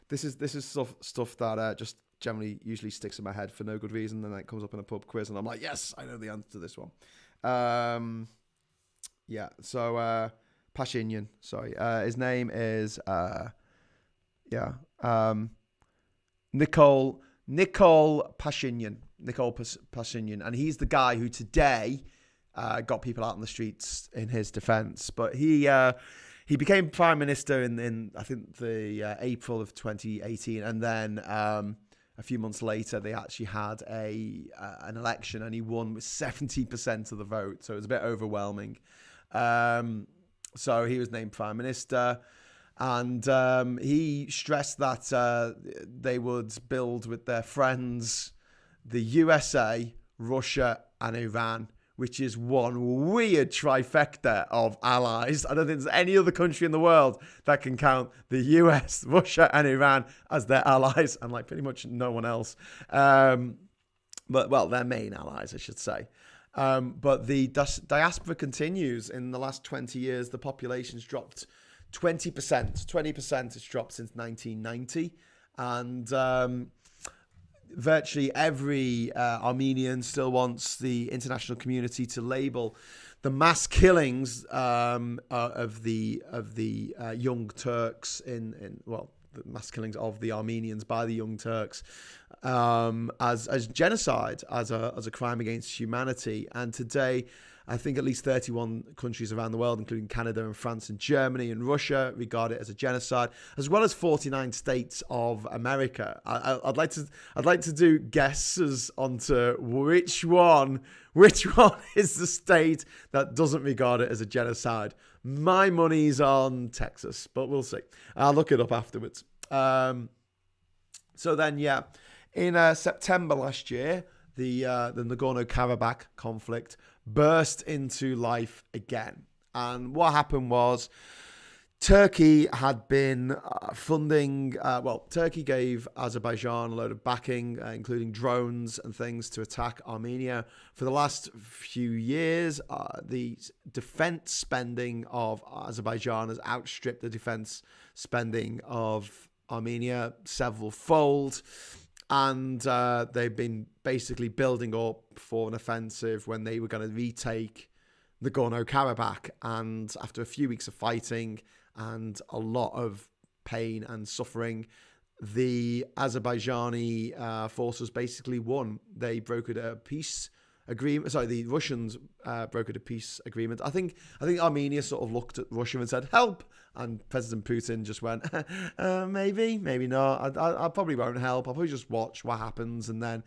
This is stuff that just generally usually sticks in my head for no good reason, and then it comes up in a pub quiz, and I'm like, yes, I know the answer to this one. So Pashinyan. Sorry, his name is Nicole Pashinyan. Nicole Pashinyan, and he's the guy who today got people out on the streets in his defense. But he became prime minister in I think the April of 2018, and then a few months later they actually had an election, and he won with 70% of the vote, so it was a bit overwhelming. So he was named prime minister. And he stressed that they would build with their friends the USA, Russia, and Iran, which is one weird trifecta of allies. I don't think there's any other country in the world that can count the US, Russia, and Iran as their allies, and like pretty much no one else. But their main allies, I should say. But the diaspora continues. In the last 20 years, the population's dropped 20%. 20% has dropped since 1990. And virtually every Armenian still wants the international community to label the mass killings of the Young Turks the mass killings of the Armenians by the Young Turks as genocide, as a crime against humanity. And today, I think at least 31 countries around the world, including Canada and France and Germany and Russia, regard it as a genocide, as well as 49 states of America. I'd like to do guesses onto which one is the state that doesn't regard it as a genocide. My money's on Texas, but we'll see. I'll look it up afterwards. So then, yeah, in September last year, the Nagorno-Karabakh conflict burst into life again. And what happened was Turkey had been funding, Turkey gave Azerbaijan a load of backing, including drones and things to attack Armenia. For the last few years, the defense spending of Azerbaijan has outstripped the defense spending of Armenia several fold. And they've been basically building up for an offensive when they were going to retake Nagorno-Karabakh. And after a few weeks of fighting and a lot of pain and suffering, the Azerbaijani forces basically won. They brokered a peace agreement. Sorry, the Russians brokered a peace agreement. I think Armenia sort of looked at Russia and said, "Help!" And President Putin just went, maybe not. I probably won't help. I'll probably just watch what happens and then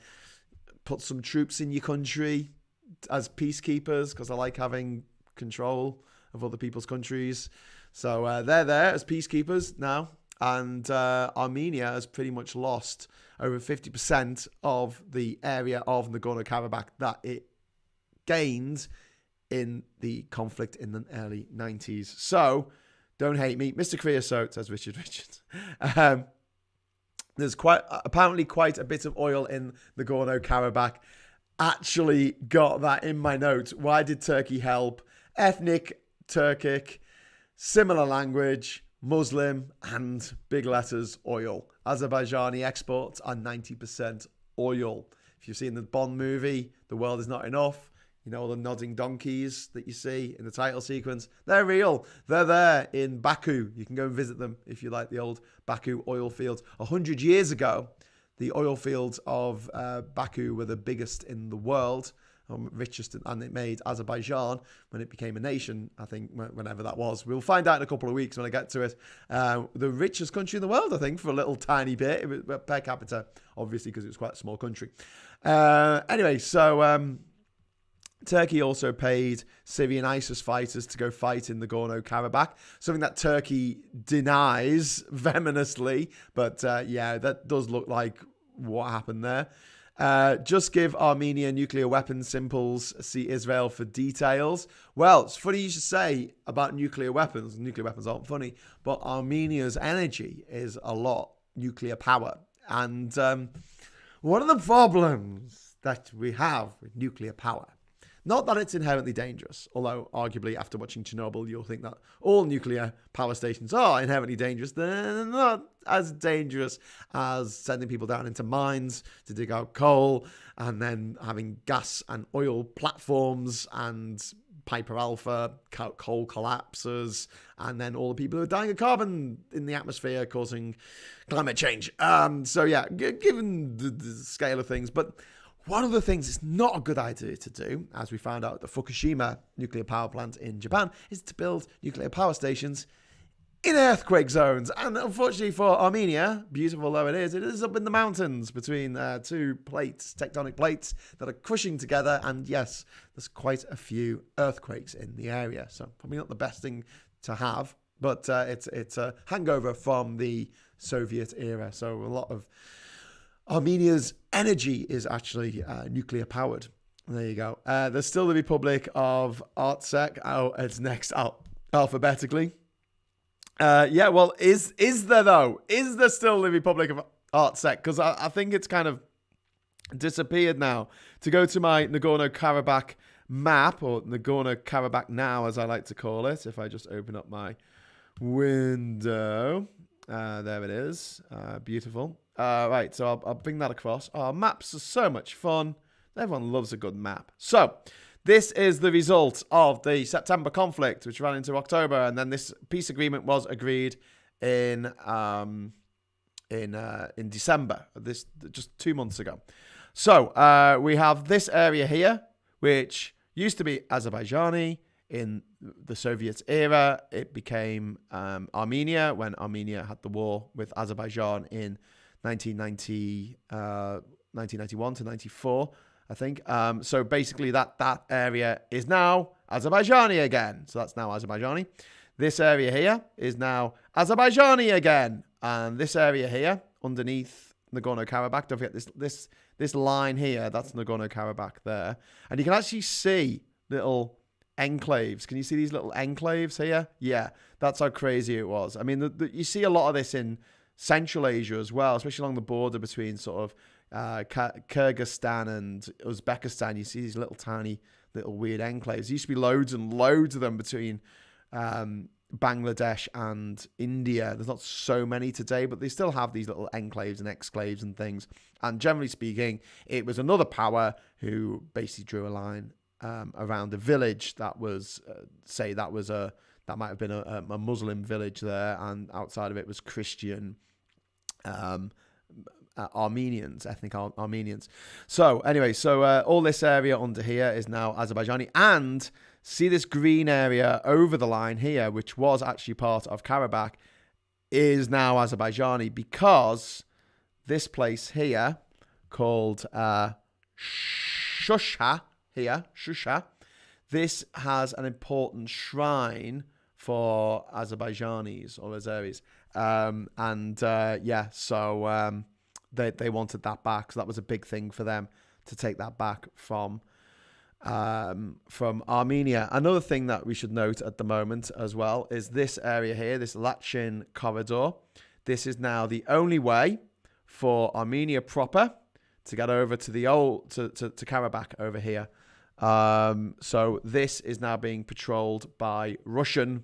put some troops in your country as peacekeepers because I like having control of other people's countries. So they're there as peacekeepers now. And Armenia has pretty much lost over 50% of the area of Nagorno-Karabakh that it gained in the conflict in the early 90s. So don't hate me. Mr. Creosote, says Richard Richards. There's apparently quite a bit of oil in Nagorno-Karabakh. Actually got that in my notes. Why did Turkey help? Ethnic, Turkic, similar language, Muslim, and big letters, oil. Azerbaijani exports are 90% oil. If you've seen the Bond movie, The World Is Not Enough, you know, all the nodding donkeys that you see in the title sequence, they're real. They're there in Baku. You can go and visit them if you like the old Baku oil fields. 100 years ago, the oil fields of Baku were the biggest in the world, richest, and it made Azerbaijan, when it became a nation, I think, whenever that was. We'll find out in a couple of weeks when I get to it. The richest country in the world, I think, for a little tiny bit. It was per capita, obviously, because it was quite a small country. Anyway, so Turkey also paid Syrian ISIS fighters to go fight in Nagorno-Karabakh, something that Turkey denies venomously. But yeah, that does look like what happened there. Just give Armenia nuclear weapons symbols. See Israel for details. Well, it's funny you should say about nuclear weapons. Nuclear weapons aren't funny, but Armenia's energy is a lot nuclear power. And one of the problems that we have with nuclear power, not that it's inherently dangerous, although arguably after watching Chernobyl, you'll think that all nuclear power stations are inherently dangerous. They're not as dangerous as sending people down into mines to dig out coal and then having gas and oil platforms and Piper Alpha, coal collapses, and then all the people who are dying of carbon in the atmosphere causing climate change. So yeah, given the scale of things, but one of the things it's not a good idea to do, as we found out at the Fukushima nuclear power plant in Japan, is to build nuclear power stations in earthquake zones. And unfortunately for Armenia, beautiful though it is up in the mountains between two plates, tectonic plates that are crushing together. And yes, there's quite a few earthquakes in the area. So probably not the best thing to have, but it's a hangover from the Soviet era. So a lot of Armenia's energy is actually nuclear powered. There you go. There's still the Republic of Artsakh. Oh, it's next alphabetically. Yeah, well, is there though? Is there still the Republic of Artsakh? Because I think it's kind of disappeared now. To go to my Nagorno-Karabakh map, or Nagorno-Karabakh now, as I like to call it, if I just open up my window. There it is. Beautiful. Right, so I'll bring that across. Maps are so much fun. Everyone loves a good map. So, this is the result of the September conflict, which ran into October, and then this peace agreement was agreed in December. This just 2 months ago. So, we have this area here, which used to be Azerbaijani. In the Soviet era, it became Armenia when Armenia had the war with Azerbaijan in 1991 to 94. I think. So basically that area is now Azerbaijani again. So that's now Azerbaijani. This area here is now Azerbaijani again. And this area here, underneath Nagorno-Karabakh, don't forget this line here, that's Nagorno-Karabakh there. And you can actually see little enclaves. Can you see these little enclaves here? Yeah, that's how crazy it was. I mean, you see a lot of this in Central Asia as well, especially along the border between sort of Kyrgyzstan and Uzbekistan. You see these little tiny little weird enclaves. There used to be loads and loads of them between Bangladesh and India. There's not so many today, but they still have these little enclaves and exclaves and things. And generally speaking, it was another power who basically drew a line around a village that was, that might have been a Muslim village there, and outside of it was Christian Armenians, ethnic Armenians. So anyway, all this area under here is now Azerbaijani, and see this green area over the line here, which was actually part of Karabakh, is now Azerbaijani, because this place here called Shusha here, Shusha, this has an important shrine for Azerbaijanis or Azeris. They wanted that back. So that was a big thing for them to take that back from Armenia. Another thing that we should note at the moment as well is this area here, this Lachin corridor. This is now the only way for Armenia proper to get over to the to Karabakh over here. So this is now being patrolled by Russian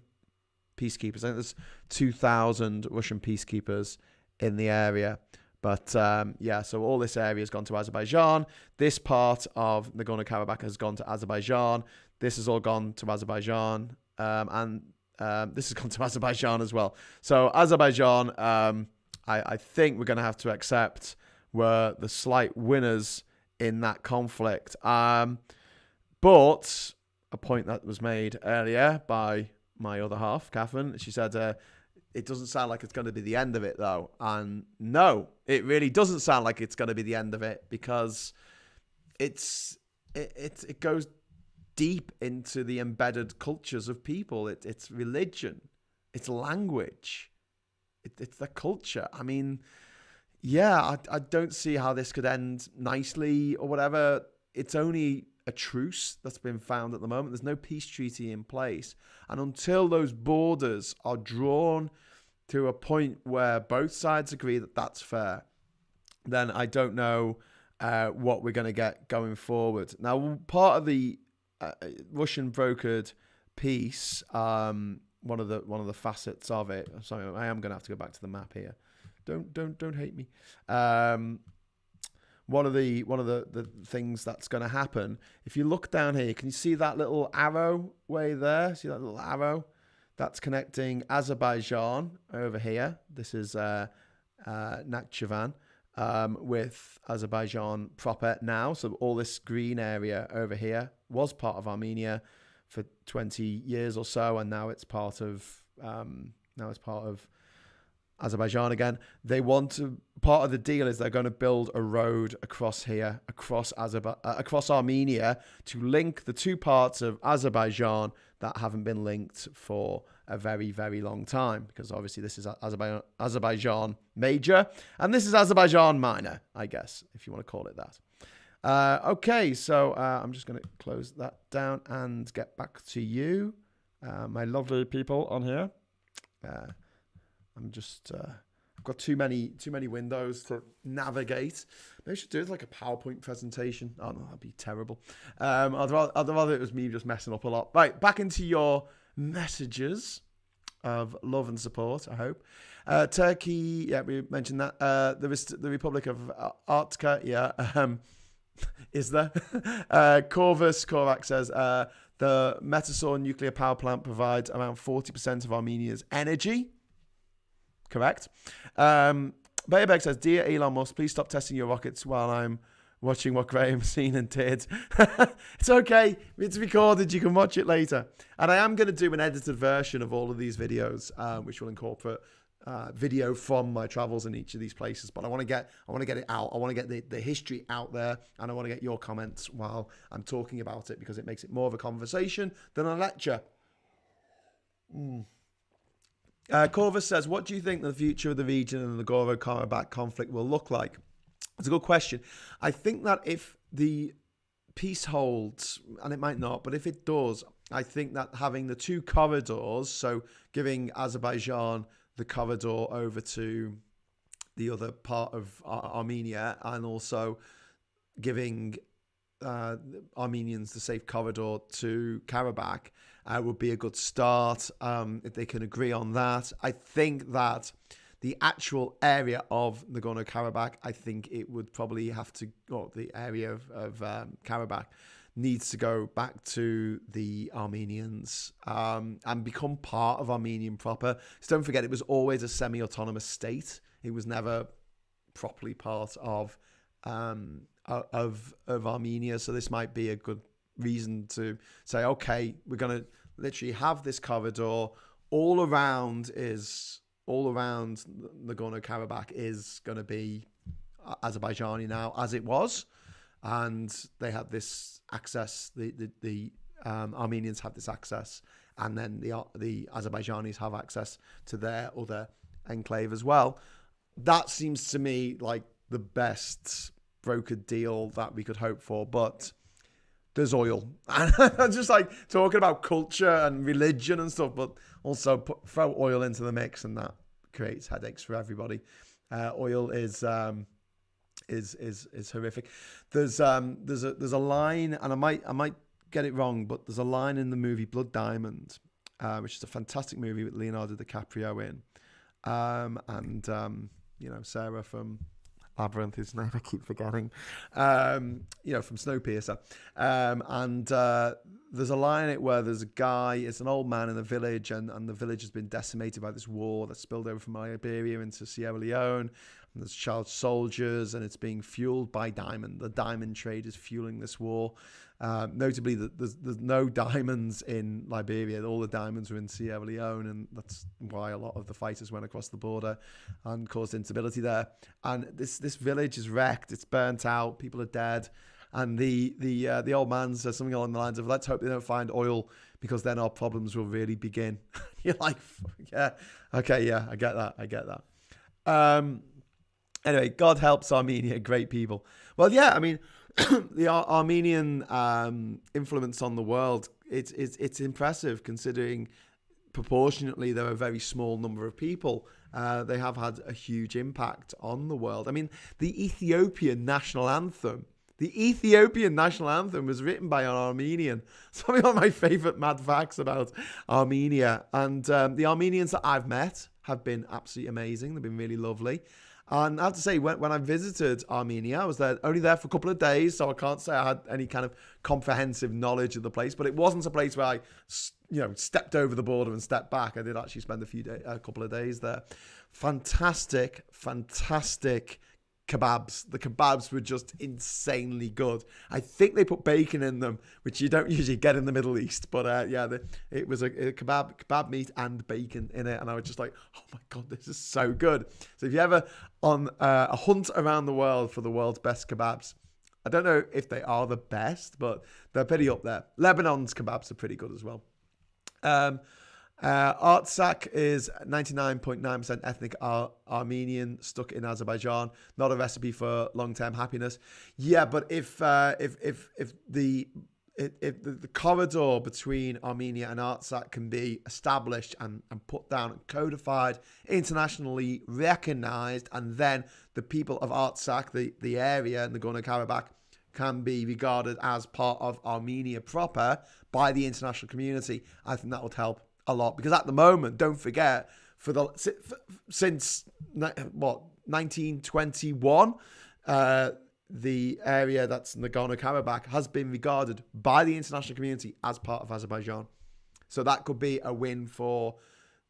peacekeepers. I think there's 2,000 Russian peacekeepers in the area. But so all this area has gone to Azerbaijan. This part of Nagorno-Karabakh has gone to Azerbaijan. This has all gone to Azerbaijan. And this has gone to Azerbaijan as well. So Azerbaijan, I think we're going to have to accept, were the slight winners in that conflict. But a point that was made earlier by my other half, Catherine, she said, it doesn't sound like it's going to be the end of it, though. And no, it really doesn't sound like it's going to be the end of it, because it goes deep into the embedded cultures of people. It's religion, it's language, it's the culture. I mean, yeah, I don't see how this could end nicely or whatever. It's only a truce that's been found at the moment. There's no peace treaty in place. And until those borders are drawn to a point where both sides agree that that's fair, then I don't know what we're going to get going forward. Now, part of the Russian brokered peace, one of the facets of it. Sorry, I am going to have to go back to the map here. Don't hate me. One of the things that's going to happen, if you look down here, can you see that little arrow way there? See that little arrow? That's connecting Azerbaijan over here. This is Nakhchivan with Azerbaijan proper now. So all this green area over here was part of Armenia for 20 years or so, and now it's part of Azerbaijan again. They want to. Part of the deal is they're going to build a road across here, across Armenia, to link the two parts of Azerbaijan that haven't been linked for a very, very long time. Because obviously this is Azerbaijan Major, and this is Azerbaijan Minor, I guess, if you want to call it that. Okay, so I'm just going to close that down and get back to you, my lovely people on here. I'm just, I've got too many windows to navigate. Maybe I should do it like a PowerPoint presentation. Oh no, that'd be terrible. I'd rather it was me just messing up a lot. Right, back into your messages of love and support, I hope. Turkey, yeah, we mentioned that. There is the Republic of Artka, yeah. Is there? Korak says, the Metasor nuclear power plant provides around 40% of Armenia's energy. Correct. Bayabeg says, dear Elon Musk, please stop testing your rockets while I'm watching what Graham seen and did. It's okay. It's recorded. You can watch it later. And I am going to do an edited version of all of these videos, which will incorporate video from my travels in each of these places, but I want to get it out. I want to get the history out there, and I want to get your comments while I'm talking about it, because it makes it more of a conversation than a lecture. Corvus says, what do you think the future of the region and the Nagorno-Karabakh conflict will look like? It's a good question. I think that if the peace holds, and it might not, but if it does, I think that having the two corridors, so giving Azerbaijan the corridor over to the other part of Armenia, and also giving Armenians the safe corridor to Karabakh would be a good start. If they can agree on that, I think that the actual area of Nagorno-Karabakh, I think it would probably have to, or the area of Karabakh needs to go back to the Armenians and become part of Armenian proper. So don't forget, it was always a semi-autonomous state. It was never properly part of Armenia. So this might be a good reason to say, okay, we're going to literally have this corridor all around Nagorno-Karabakh is going to be Azerbaijani now, as it was. And they have this access, the Armenians have this access, and then the Azerbaijanis have access to their other enclave as well. That seems to me like the best brokered deal that we could hope for, but there's oil. And I'm just like talking about culture and religion and stuff, but also throw oil into the mix, and that creates headaches for everybody. Oil is horrific. There's a line, and I might get it wrong, but there's a line in the movie Blood Diamond, which is a fantastic movie with Leonardo DiCaprio in, and Sarah from Labyrinth, his name I keep forgetting, from Snowpiercer, and there's a line in it where there's a guy, it's an old man in a village, and the village has been decimated by this war that spilled over from Liberia into Sierra Leone. And there's child soldiers, and it's being fueled by diamond. The diamond trade is fueling this war. Notably, there's no diamonds in Liberia. All the diamonds are in Sierra Leone, and that's why a lot of the fighters went across the border and caused instability there. And this village is wrecked. It's burnt out. People are dead. And the old man says something along the lines of, let's hope they don't find oil, because then our problems will really begin. You're like, yeah, okay, yeah, I get that. Anyway, God helps Armenia, great people. Well, yeah, I mean, the Armenian influence on the world, it's impressive, considering proportionately they're a very small number of people. They have had a huge impact on the world. I mean, the Ethiopian national anthem was written by an Armenian. It's one of my favorite mad facts about Armenia. And the Armenians that I've met have been absolutely amazing. They've been really lovely. And I have to say, when I visited Armenia, I was only there for a couple of days, so I can't say I had any kind of comprehensive knowledge of the place. But it wasn't a place where I, stepped over the border and stepped back. I did actually spend a couple of days there. Fantastic kebabs. The kebabs were just insanely good. I think they put bacon in them, which you don't usually get in the Middle East. But it was a kebab meat and bacon in it. And I was just like, oh my God, this is so good. So if you're ever on a hunt around the world for the world's best kebabs, I don't know if they are the best, but they're pretty up there. Lebanon's kebabs are pretty good as well. Artsakh is 99.9% ethnic Armenian stuck in Azerbaijan. Not a recipe for long-term happiness. Yeah, but if the corridor between Armenia and Artsakh can be established and put down and codified, internationally recognized, and then the people of Artsakh, the area, Nagorno-Karabakh, can be regarded as part of Armenia proper by the international community, I think that would help a lot. Because at the moment, don't forget, since 1921, the area that's Nagorno-Karabakh has been regarded by the international community as part of Azerbaijan. So that could be a win for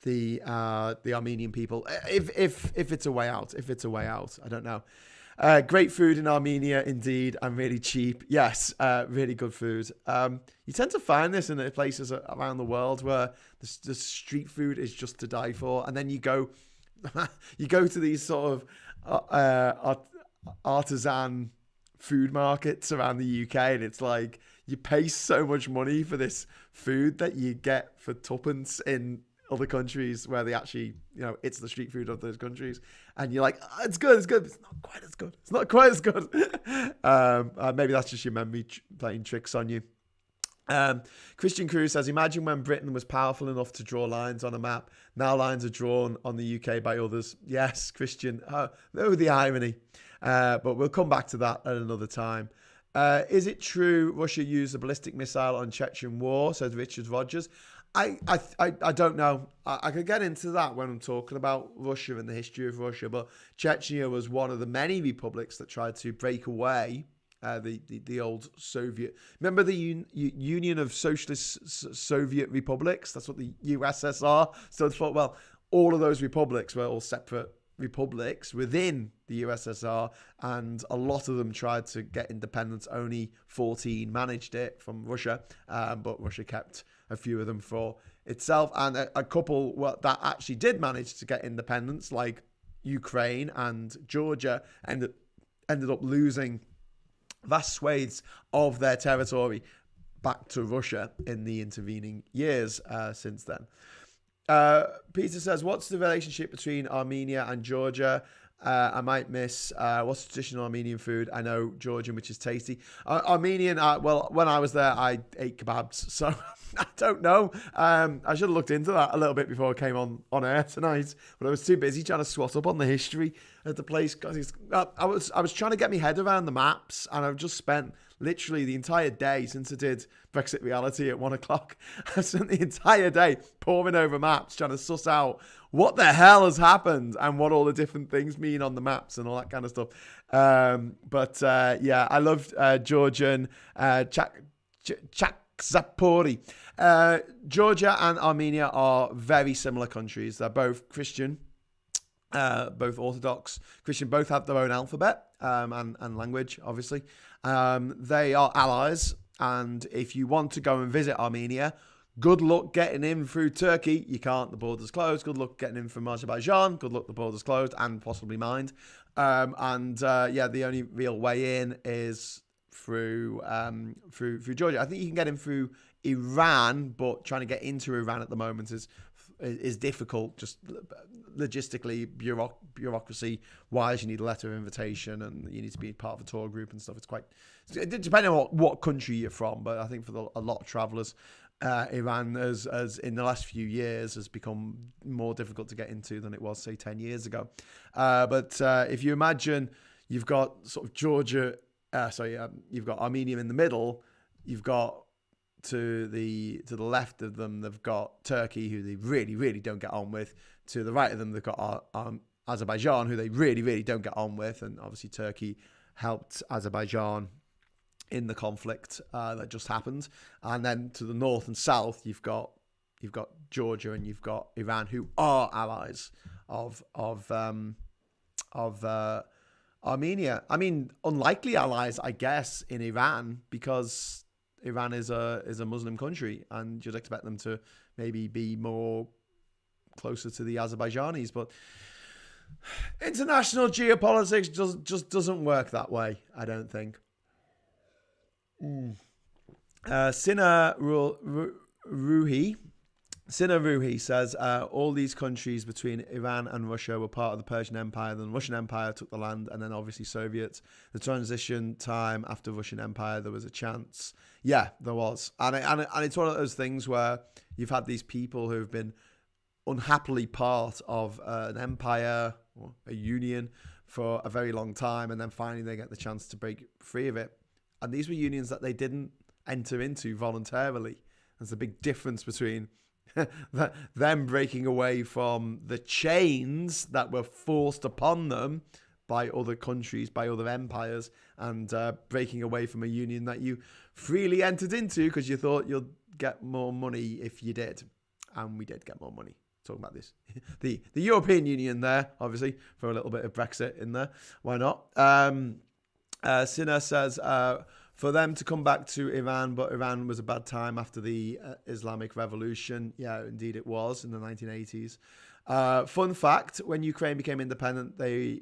the Armenian people if it's a way out. If it's a way out, I don't know. Great food in Armenia, indeed, and really cheap. Yes, really good food. You tend to find this in places around the world where the street food is just to die for, and then you go you go to these sort of artisan food markets around the UK, and it's like you pay so much money for this food that you get for tuppence in other countries where they actually, it's the street food of those countries, and you're like, oh, it's good, but it's not quite as good. It's not quite as good. Maybe that's just your memory playing tricks on you. Christian Cruz says, imagine when Britain was powerful enough to draw lines on a map. Now lines are drawn on the UK by others. Yes, Christian. Oh, the irony. But we'll come back to that at another time. Is it true Russia used a ballistic missile on Chechen war, says Richard Rogers? I don't know. I could get into that when I'm talking about Russia and the history of Russia, but Chechnya was one of the many republics that tried to break away the old Soviet. Remember the Union of Socialist Soviet Republics? That's what the USSR stood for. Well, all of those republics were all separate republics within the USSR, and a lot of them tried to get independence. Only 14 managed it from Russia, but Russia kept a few of them for itself, and a couple that actually did manage to get independence, like Ukraine and Georgia, ended up losing vast swathes of their territory back to Russia in the intervening years since then. Peter says, what's the relationship between Armenia and Georgia? I might miss what's traditional Armenian food. I know Georgian, which is tasty. Armenian, well, when I was there, I ate kebabs, so I don't know. I should have looked into that a little bit before I came on air tonight, but I was too busy trying to swat up on the history of the place. I was trying to get my head around the maps, and I've just spent literally the entire day since I did Brexit Reality at 1:00. I spent the entire day poring over maps, trying to suss out what the hell has happened and what all the different things mean on the maps and all that kind of stuff. Yeah, I loved Georgian Chakzapori. Georgia and Armenia are very similar countries. They're both Christian, both Orthodox Christian, both have their own alphabet and language, obviously. They are allies, and if you want to go and visit Armenia, good luck getting in through Turkey. You can't. The border's closed. Good luck getting in from Azerbaijan. Good luck. The border's closed and possibly mined. The only real way in is through Georgia. I think you can get in through Iran, but trying to get into Iran at the moment is difficult. Just logistically, bureaucracy wise, you need a letter of invitation and you need to be part of a tour group and stuff. It's quite depending on what country you're from, but I think for a lot of travellers, Iran as in the last few years has become more difficult to get into than it was, say, 10 years ago. But if you imagine you've got sort of Georgia, you've got Armenia in the middle, you've got to the left of them, they've got Turkey, who they really, really don't get on with. To the right of them, they've got Azerbaijan, who they really, really don't get on with. And obviously Turkey helped Azerbaijan in the conflict that just happened. And then to the north and south, you've got Georgia and you've got Iran, who are allies of Armenia. I mean, unlikely allies, I guess, in Iran, because Iran is a Muslim country, and you'd expect them to maybe be more closer to the Azerbaijanis. But international geopolitics just doesn't work that way, I don't think. Sina Ruhi says all these countries between Iran and Russia were part of the Persian Empire. Then the Russian Empire took the land, and then obviously Soviets. The transition time after Russian Empire, there was a chance. Yeah, there was, and it's one of those things where you've had these people who've been unhappily part of an empire or a union for a very long time, and then finally they get the chance to break free of it. And these were unions that they didn't enter into voluntarily. There's a big difference between them breaking away from the chains that were forced upon them by other countries, by other empires, and breaking away from a union that you freely entered into because you thought you'd get more money if you did. And we did get more money. Talking about this. The European Union there, obviously, for a little bit of Brexit in there. Why not? Sinner says, for them to come back to Iran, but Iran was a bad time after the Islamic Revolution. Yeah, indeed it was in the 1980s. Fun fact, when Ukraine became independent, they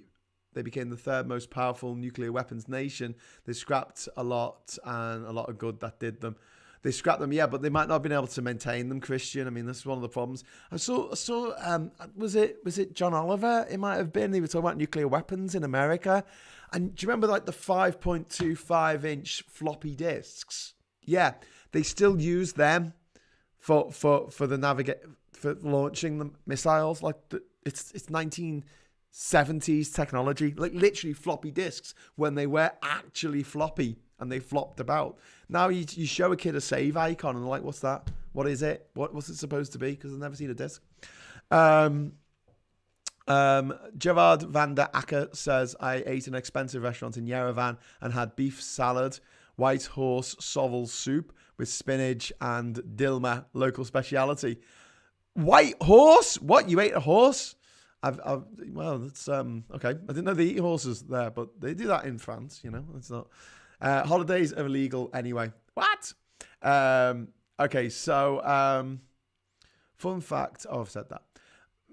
became the third most powerful nuclear weapons nation. They scrapped a lot, and a lot of good that did them. They scrapped them, yeah, but they might not have been able to maintain them, Christian. I mean, this is one of the problems. I saw was it John Oliver? It might have been. They were talking about nuclear weapons in America. And do you remember like the 5.25-inch floppy disks? Yeah, they still use them for launching the missiles. Like it's 1970s technology, like literally floppy disks when they were actually floppy and they flopped about. Now you show a kid a save icon and they're like, what's that? What is it? What's it supposed to be? Because I've never seen a disc. Gerard van der Acker says, I ate an expensive restaurant in Yerevan and had beef salad, white horse sovel soup with spinach and dilma, local speciality. White horse? What? You ate a horse? Well, that's okay. I didn't know they eat horses there, but they do that in France. You know, it's not. Holidays are illegal anyway. What? Okay, so fun fact. Oh, I've said that.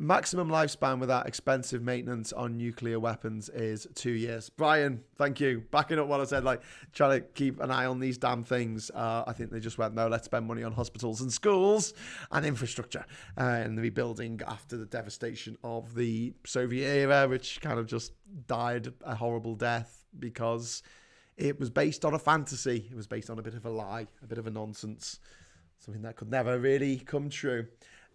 Maximum lifespan without expensive maintenance on nuclear weapons is 2 years. Brian, thank you. Backing up what I said, like trying to keep an eye on these damn things. I think they just went, no, let's spend money on hospitals and schools and infrastructure and the rebuilding after the devastation of the Soviet era, which kind of just died a horrible death because it was based on a fantasy. It was based on a bit of a lie, a bit of a nonsense, something that could never really come true.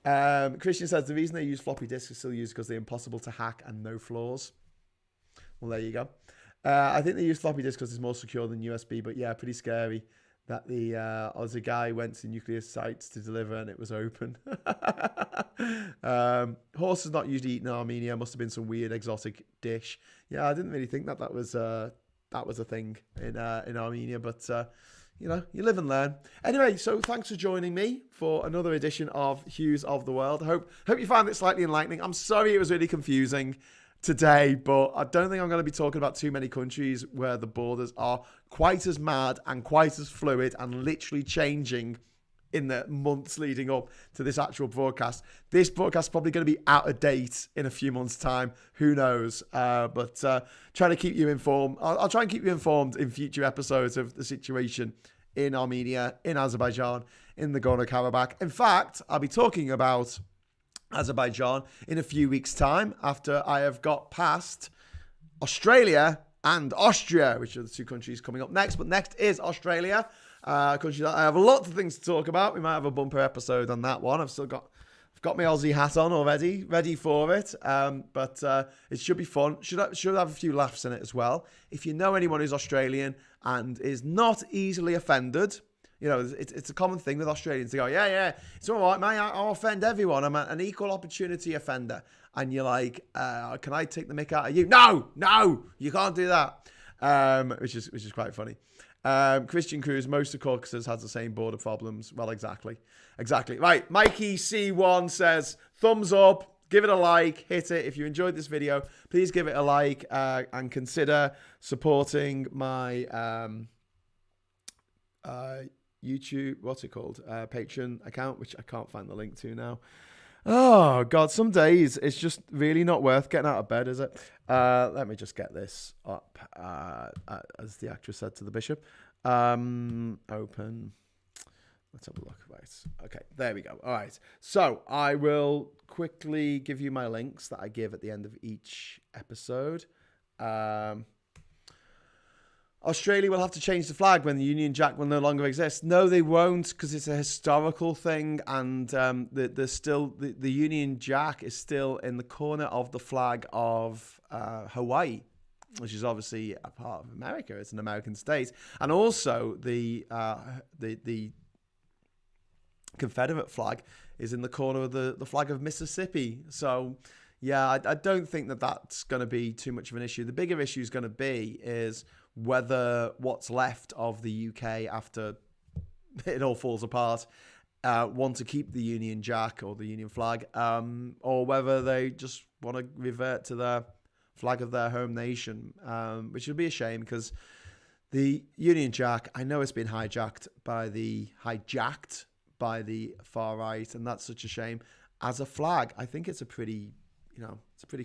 Christian says the reason they use floppy disks is still used because they're impossible to hack and no flaws. Well, there you go. I think they use floppy disks because it's more secure than USB, but yeah, pretty scary that the Aussie guy went to nuclear sites to deliver and it was open. Horse is not usually eaten in Armenia. Must have been some weird exotic dish. Yeah, I didn't really think that was a thing in Armenia, but you know, you live and learn. Anyway, so thanks for joining me for another edition of Hughes of the World. I hope you found it slightly enlightening. I'm sorry it was really confusing today, but I don't think I'm going to be talking about too many countries where the borders are quite as mad and quite as fluid and literally changing in the months leading up to this actual broadcast. This broadcast is probably going to be out of date in a few months' time. Who knows? But trying to keep you informed. I'll try and keep you informed in future episodes of the situation in Armenia, in Azerbaijan, in Nagorno-Karabakh. In fact, I'll be talking about Azerbaijan in a few weeks' time after I have got past Australia and Austria, which are the two countries coming up next. But next is Australia. Country that I have a lot of things to talk about. We might have a bumper episode on that one. I've got my Aussie hat on already, ready for it. But it should be fun. Should have a few laughs in it as well. If you know anyone who's Australian and is not easily offended, you know, it's a common thing with Australians to go, yeah, it's all right, mate. I'll offend everyone. I'm an equal opportunity offender. And you're like, can I take the mick out of you? No, you can't do that. Which is quite funny. Christian Cruz, most of Caucasus has the same border problems. Well, exactly. Right, Mikey C1 says, thumbs up, give it a like, hit it. If you enjoyed this video, please give it a like and consider supporting my YouTube, what's it called? Patreon account, which I can't find the link to now. Oh, God, some days it's just really not worth getting out of bed, is it? Let me just get this up, as the actress said to the bishop. Open. Let's have a look. Right. Okay, there we go. All right. So I will quickly give you my links that I give at the end of each episode. Australia will have to change the flag when the Union Jack will no longer exist. No, they won't, because it's a historical thing, and the Union Jack is still in the corner of the flag of Hawaii, which is obviously a part of America. It's an American state, and also the Confederate flag is in the corner of the flag of Mississippi. So, yeah, I don't think that's going to be too much of an issue. The bigger issue is going to be is whether what's left of the UK after it all falls apart want to keep the Union Jack or the Union flag, or whether they just want to revert to the flag of their home nation, which would be a shame because the Union Jack, I know it's been hijacked by the far right, and that's such a shame. as a flag. I think it's a pretty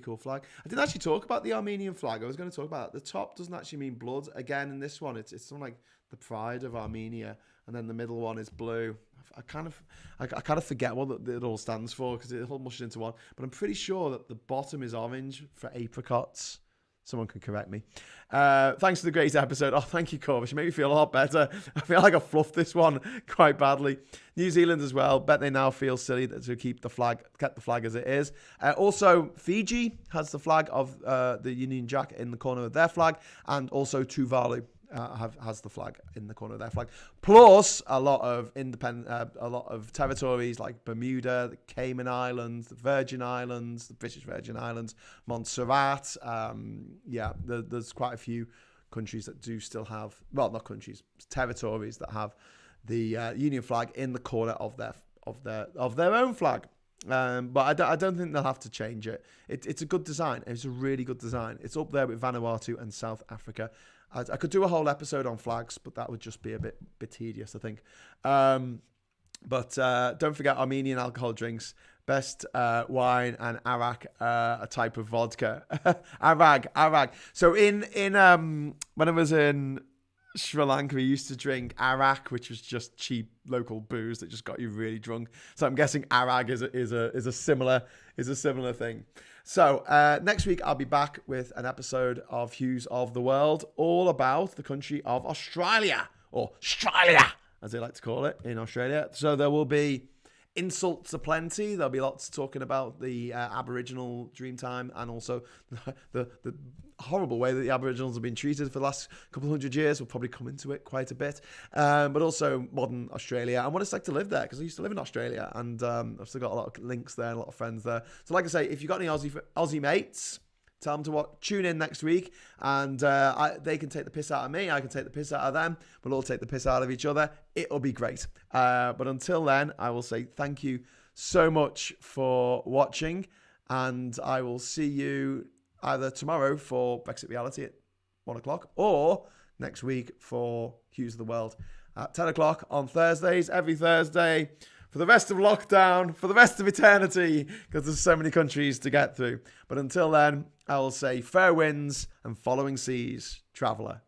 cool flag. I didn't actually talk about the Armenian flag. I was going to talk about it. The top doesn't actually mean blood. Again, in this one, it's something like the pride of Armenia, and then the middle one is blue. I kind of forget what it all stands for because it all mushes into one. But I'm pretty sure that the bottom is orange for apricots. Someone can correct me. Thanks for the great episode. Oh, thank you, Corvish. You make me feel a lot better. I feel like I fluffed this one quite badly. New Zealand as well. Bet they now feel silly to kept the flag as it is. Also, Fiji has the flag of the Union Jack in the corner of their flag, and also Tuvalu has the flag in the corner of their flag. Plus a lot of territories like Bermuda, the Cayman Islands, the Virgin Islands, the British Virgin Islands, Montserrat. There's quite a few countries that do still have, well, not countries, territories that have the Union flag in the corner of their own flag. But I don't think they'll have to change it. It's a good design. It's a really good design. It's up there with Vanuatu and South Africa. I could do a whole episode on flags, but that would just be a bit tedious, I think. But don't forget Armenian alcohol drinks. Best wine and arak, a type of vodka. Arag. So in when I was in Sri Lanka, we used to drink arak, which was just cheap local booze that just got you really drunk. So I'm guessing arag is a similar thing. So next week I'll be back with an episode of Hughes of the World, all about the country of Australia, or Australia as they like to call it in Australia. So there will be insults aplenty. There'll be lots talking about the Aboriginal Dreamtime, and also the horrible way that the Aboriginals have been treated for the last couple hundred years. We'll probably come into it quite a bit. But also modern Australia and what it's like to live there, because I used to live in Australia, and I've still got a lot of links there and a lot of friends there. So like I say, if you've got any Aussie mates, tell them to tune in next week, and they can take the piss out of me. I can take the piss out of them. We'll all take the piss out of each other. It'll be great. But until then, I will say thank you so much for watching, and I will see you either tomorrow for Brexit Reality at 1 o'clock, or next week for Hughes of the World at 10 o'clock on Thursdays, every Thursday, for the rest of lockdown, for the rest of eternity, because there's so many countries to get through. But until then, I will say fair winds and following seas, traveller.